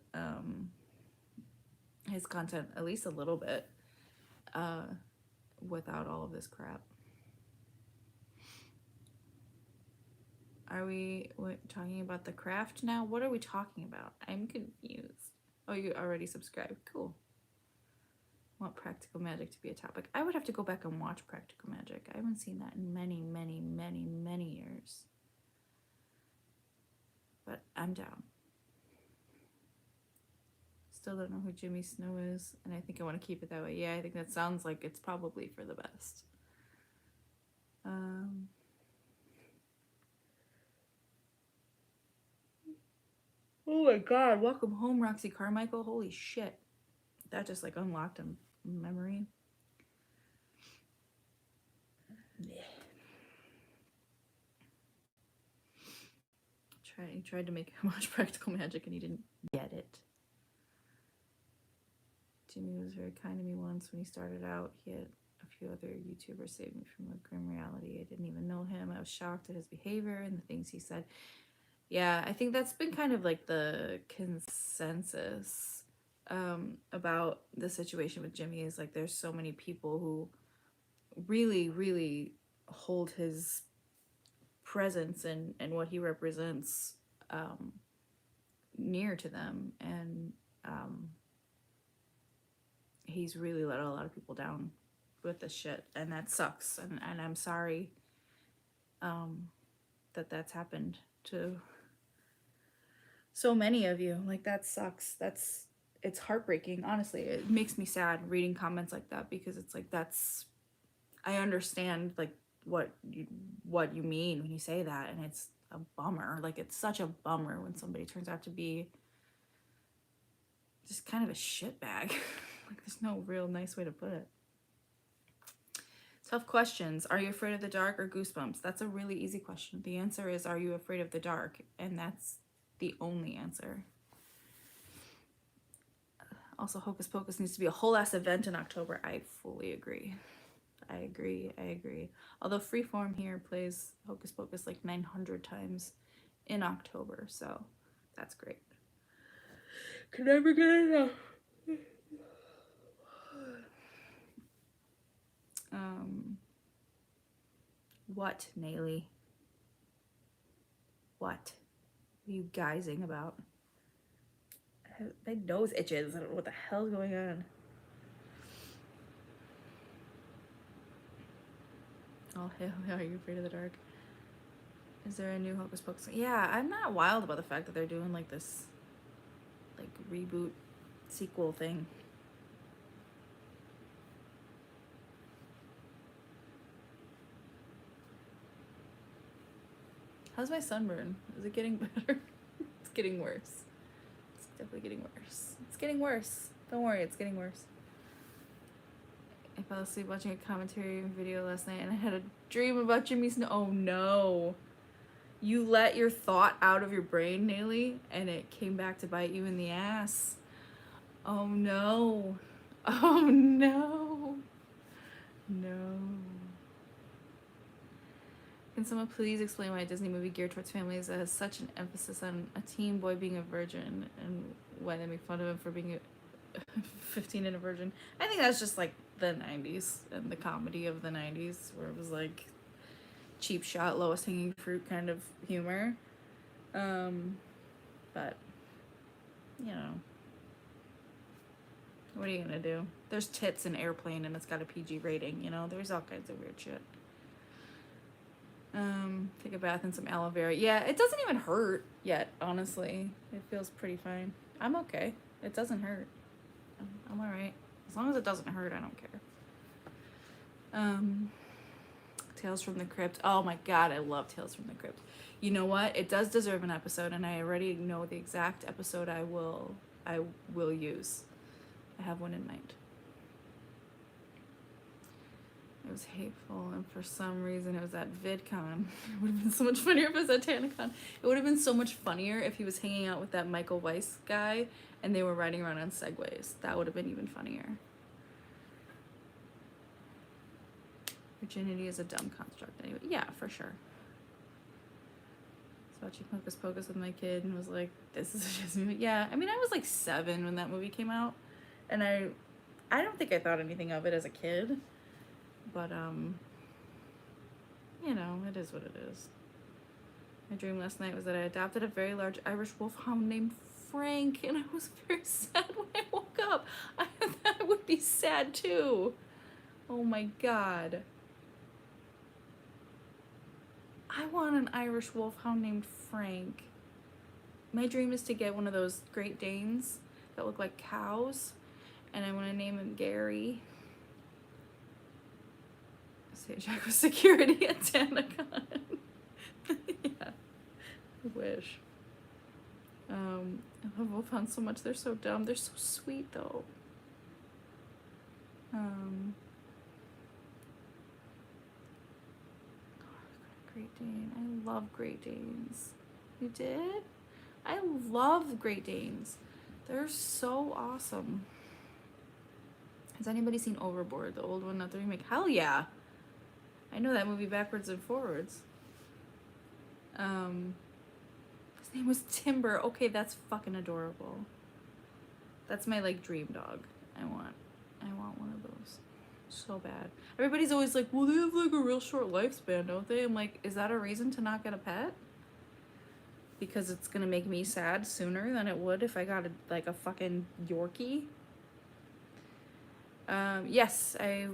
his content at least a little bit without all of this crap. Are we talking about the craft now? What are we talking about? I'm confused. Oh, you already subscribed. Cool. Want Practical Magic to be a topic. I would have to go back and watch Practical Magic. I haven't seen that in many, many, many, many years. But I'm down. Still don't know who Jimmy Snow is, and I think I want to keep it that way. Yeah, I think that sounds like it's probably for the best. Oh my god, welcome home, Roxy Carmichael. Holy shit. That just like unlocked a memory. Yeah. He tried to make him watch Practical Magic and he didn't get it. Jimmy was very kind to me once when he started out. He had a few other YouTubers save me from a grim reality. I didn't even know him. I was shocked at his behavior and the things he said. Yeah, I think that's been kind of like the consensus about the situation with Jimmy is like there's so many people who really, really hold his presence and what he represents near to them, and he's really let a lot of people down with this shit, and that sucks, and I'm sorry that that's happened to so many of you. Like, that sucks. It's heartbreaking, honestly. It makes me sad reading comments like that, because it's like, I understand like what you mean when you say that, and it's a bummer. Like, it's such a bummer when somebody turns out to be just kind of a shitbag. Like, there's no real nice way to put it. Tough questions. Are you afraid of the dark or Goosebumps? That's a really easy question. The answer is, are you afraid of the dark? And that's the only answer. Also, Hocus Pocus needs to be a whole ass event in October. I fully agree. I agree. Although Freeform here plays Hocus Pocus like 900 times in October, so that's great. Can never get enough. What, Nayli? What are you guysing about? My nose itches. I don't know what the hell's going on. Oh, hell, are you afraid of the dark? Is there a new Hocus Pocus? Yeah, I'm not wild about the fact that they're doing like this like reboot sequel thing. How's my sunburn? Is it getting better? It's getting worse. It's definitely getting worse. It's getting worse. Don't worry, it's getting worse. I fell asleep watching a commentary video last night and I had a dream about Jimmy Snow. Oh no. You let your thought out of your brain, Nayli, and it came back to bite you in the ass. Oh no. Oh no. No. Can someone please explain why a Disney movie geared towards families has such an emphasis on a teen boy being a virgin, and why they make fun of him for being a 15 and a virgin? I think that's just like the 90s and the comedy of the 90s, where it was like cheap shot, lowest hanging fruit kind of humor. But, you know, What are you gonna do? There's tits in Airplane and it's got a PG rating, you know? There's all kinds of weird shit. Take a bath in some aloe vera. Yeah, it doesn't even hurt yet, honestly. It feels pretty fine. I'm okay. It doesn't hurt. I'm alright. As long as it doesn't hurt, I don't care. Tales from the Crypt. Oh my god, I love Tales from the Crypt. You know what? It does deserve an episode, and I already know the exact episode I will use. I have one in mind. It was hateful, and for some reason it was at VidCon. It would have been so much funnier if it was at TanaCon. It would have been so much funnier if he was hanging out with that Michael Weiss guy and they were riding around on Segways. That would have been even funnier. Virginity is a dumb construct anyway. Yeah, for sure. So watching Hocus Pocus with my kid and was like, this is a shit movie. Yeah, I mean, I was like 7 when that movie came out. And I don't think I thought anything of it as a kid. But, you know, it is what it is. My dream last night was that I adopted a very large Irish wolfhound named Frank, and I was very sad when I woke up. I would be sad too. Oh my god. I want an Irish wolfhound named Frank. My dream is to get one of those Great Danes that look like cows, and I want to name him Gary. Svsajak was security at TanaCon. Yeah, I wish. I love wolfhounds so much. They're so dumb. They're so sweet though. Great Dane. I love Great Danes. You did? I love Great Danes. They're so awesome. Has anybody seen Overboard, the old one, not the remake? Hell yeah. I know that movie backwards and forwards. His name was Timber. Okay, that's fucking adorable. That's my like dream dog. I want one of those so bad. Everybody's always like, well, they have like a real short lifespan, don't they? I'm like, is that a reason to not get a pet? Because it's gonna make me sad sooner than it would if I got like a fucking Yorkie. Yes, I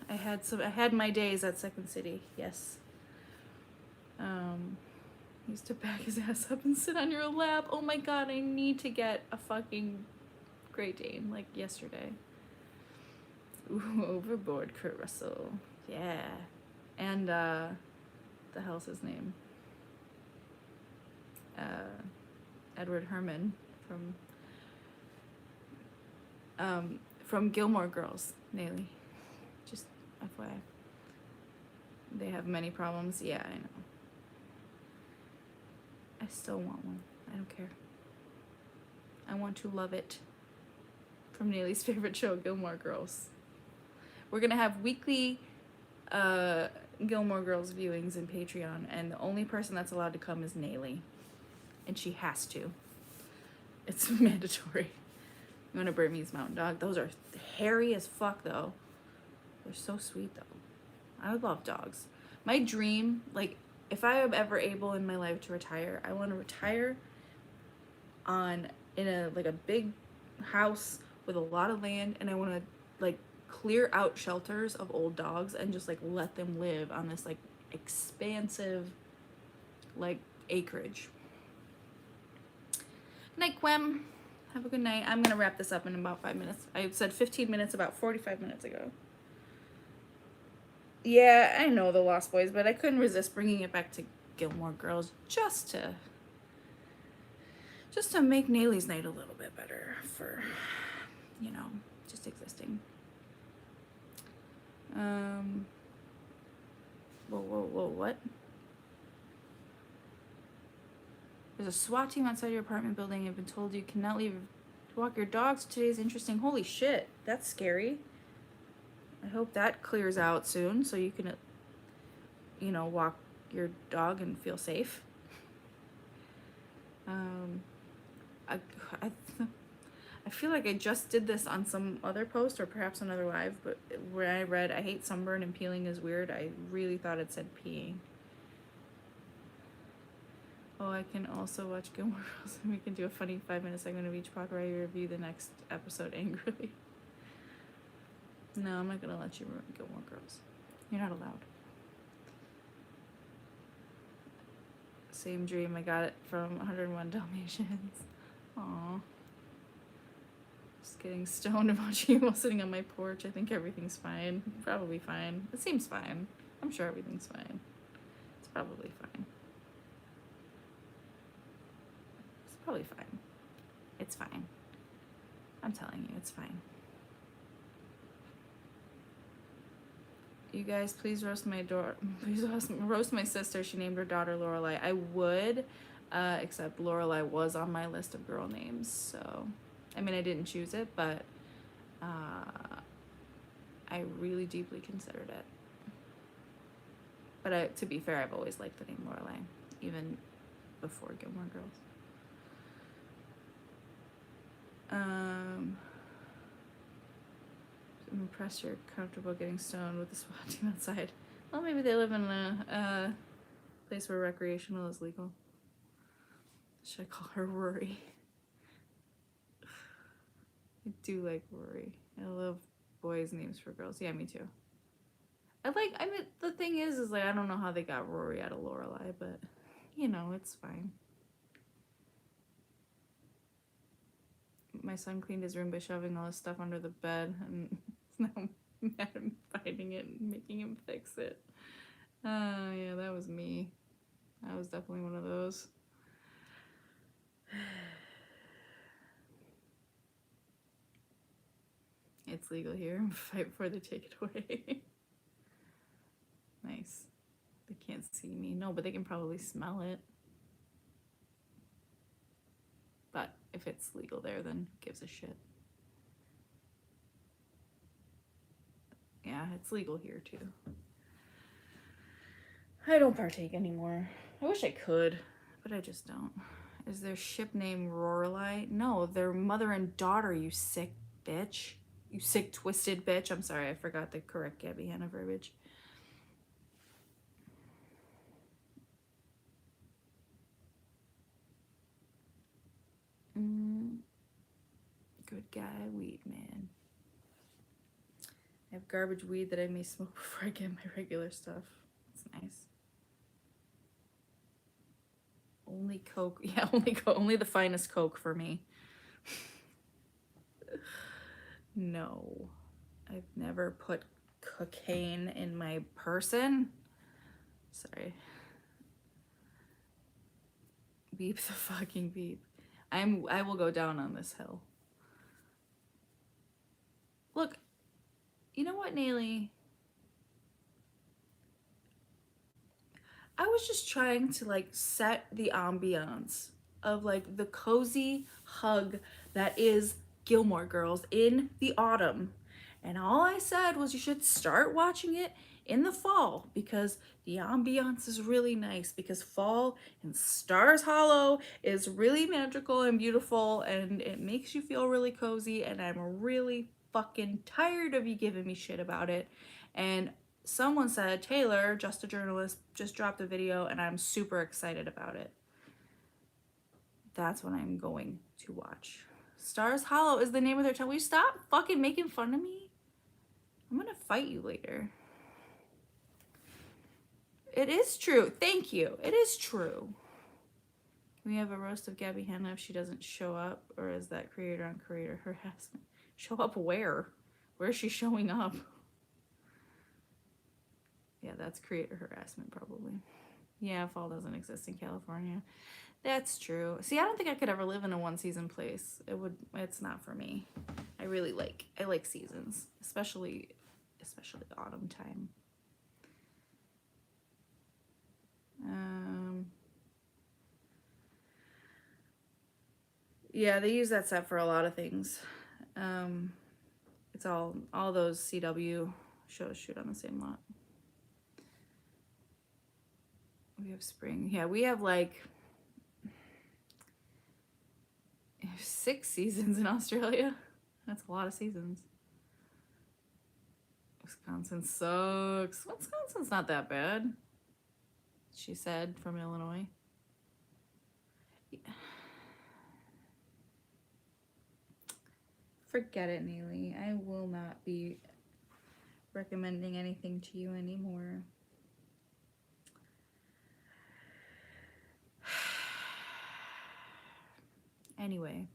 had my days at Second City. Yes. He used to back his ass up and sit on your lap. Oh my god, I need to get a fucking Great Dane like yesterday. Ooh, Overboard, Kurt Russell. Yeah. And the hell's his name? Edward Herman from Gilmore Girls, Nayli. Just FYI. They have many problems. Yeah, I know. I still want one. I don't care. I want to love it. From Nayli's favorite show, Gilmore Girls. We're gonna have weekly Gilmore Girls viewings in Patreon, and the only person that's allowed to come is Nayli. And she has to. It's mandatory. You want a Burmese Mountain Dog? Those are hairy as fuck, though. They're so sweet, though. I love dogs. My dream, like, if I am ever able in my life to retire, I want to retire in a big house with a lot of land, and I want to, like, clear out shelters of old dogs and just, like, let them live on this, like, expansive, like, acreage. Good night, Quem. Have a good night. I'm gonna wrap this up in about 5 minutes. I said 15 minutes about 45 minutes ago. Yeah, I know the Lost Boys, but I couldn't resist bringing it back to Gilmore Girls just to make Nayli's night a little bit better for, you know, just existing. Whoa, what? There's a SWAT team outside your apartment building. I've been told you cannot leave to walk your dogs. Today's interesting. Holy shit, that's scary. I hope that clears out soon so you can, you know, walk your dog and feel safe. I feel like I just did this on some other post or perhaps another live, but where I read, I hate sunburn and peeling is weird, I really thought it said peeing. Oh, I can also watch Gilmore Girls, and we can do a funny 5-minute segment of each podcast where I review the next episode angrily. No, I'm not gonna let you ruin Gilmore Girls. You're not allowed. Same dream. I got it from 101 Dalmatians. Aww. Just getting stoned and watching you while sitting on my porch. I think everything's fine. Probably fine. It seems fine. I'm sure everything's fine. It's probably fine. It's probably fine. It's fine. I'm telling you, it's fine. You guys, please roast my daughter. Please roast my sister. She named her daughter Lorelai. I would, except Lorelai was on my list of girl names. So, I mean, I didn't choose it, but I really deeply considered it. But to be fair, I've always liked the name Lorelai, even before Gilmore Girls. I'm impressed you're comfortable getting stoned with the SWAT team outside. Well, maybe they live in a place where recreational is legal. Should I call her Rory? I do like Rory. I love boys' names for girls. Yeah, me too. I mean, the thing is like, I don't know how they got Rory out of Lorelai, but, you know, it's fine. My son cleaned his room by shoving all his stuff under the bed, and now I'm mad at him finding it and making him fix it. Yeah, that was me. I was definitely one of those. It's legal here. Fight before they take it away. Nice. They can't see me. No, but they can probably smell it. But if it's legal there, then who gives a shit? Yeah, it's legal here too. I don't partake anymore. I wish I could, but I just don't. Is their ship name Lorelai? No, they're mother and daughter, you sick bitch. You sick, twisted bitch. I'm sorry, I forgot the correct Gabby Hanna verbiage. Good guy, weed man. I have garbage weed that I may smoke before I get my regular stuff. It's nice. Only Coke. Yeah, only the finest Coke for me. No. I've never put cocaine in my person. Sorry. Beep the fucking beep. I will go down on this hill. Look, you know what, Nayli? I was just trying to like set the ambiance of like the cozy hug that is Gilmore Girls in the autumn. And all I said was you should start watching it in the fall because the ambiance is really nice, because fall in Stars Hollow is really magical and beautiful and it makes you feel really cozy, and I'm really fucking tired of you giving me shit about it. And someone said, Taylor, just a journalist, just dropped a video and I'm super excited about it. That's what I'm going to watch. Stars Hollow is the name of their town. Will you stop fucking making fun of me? I'm gonna fight you later. It is true. Thank you. It is true. Can we have a roast of Gabby Hanna if she doesn't show up? Or is that creator on creator harassment? Show up where? Where is she showing up? Yeah, that's creator harassment probably. Yeah, fall doesn't exist in California. That's true. See, I don't think I could ever live in a one-season place. It's not for me. I like seasons, especially autumn time. Yeah, they use that set for a lot of things. It's all those CW shows shoot on the same lot. We have spring. Yeah, we have like 6 seasons in Australia. That's a lot of seasons. Wisconsin sucks. Wisconsin's not that bad, she said, from Illinois. Forget it, Neely. I will not be recommending anything to you anymore. Anyway,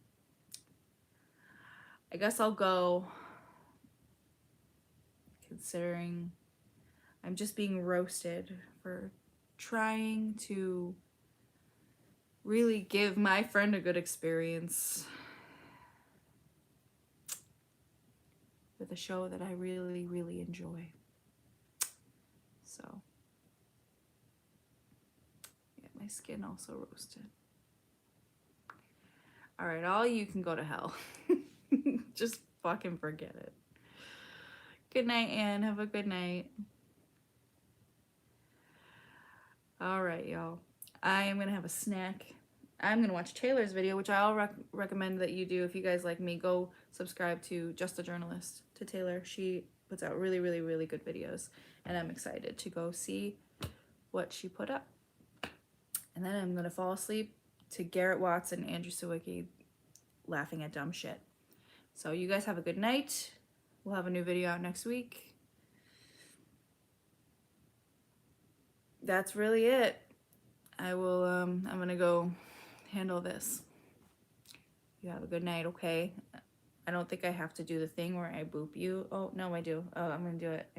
I guess I'll go, considering I'm just being roasted for trying to really give my friend a good experience with a show that I really, really enjoy. So, yeah, my skin also roasted. All right, all you can go to hell. Just fucking forget it. Good night, Anne. Have a good night. All right, y'all. I am going to have a snack. I'm going to watch Taylor's video, which I'll recommend that you do if you guys like me. Go subscribe to Just a Journalist, to Taylor. She puts out really, really, really good videos, and I'm excited to go see what she put up. And then I'm going to fall asleep to Garrett Watts and Andrew Sawicki laughing at dumb shit. So you guys have a good night. We'll have a new video out next week. That's really it. I will, I'm gonna go handle this. You have a good night, okay? I don't think I have to do the thing where I boop you. Oh, no, I do. Oh, I'm gonna do it.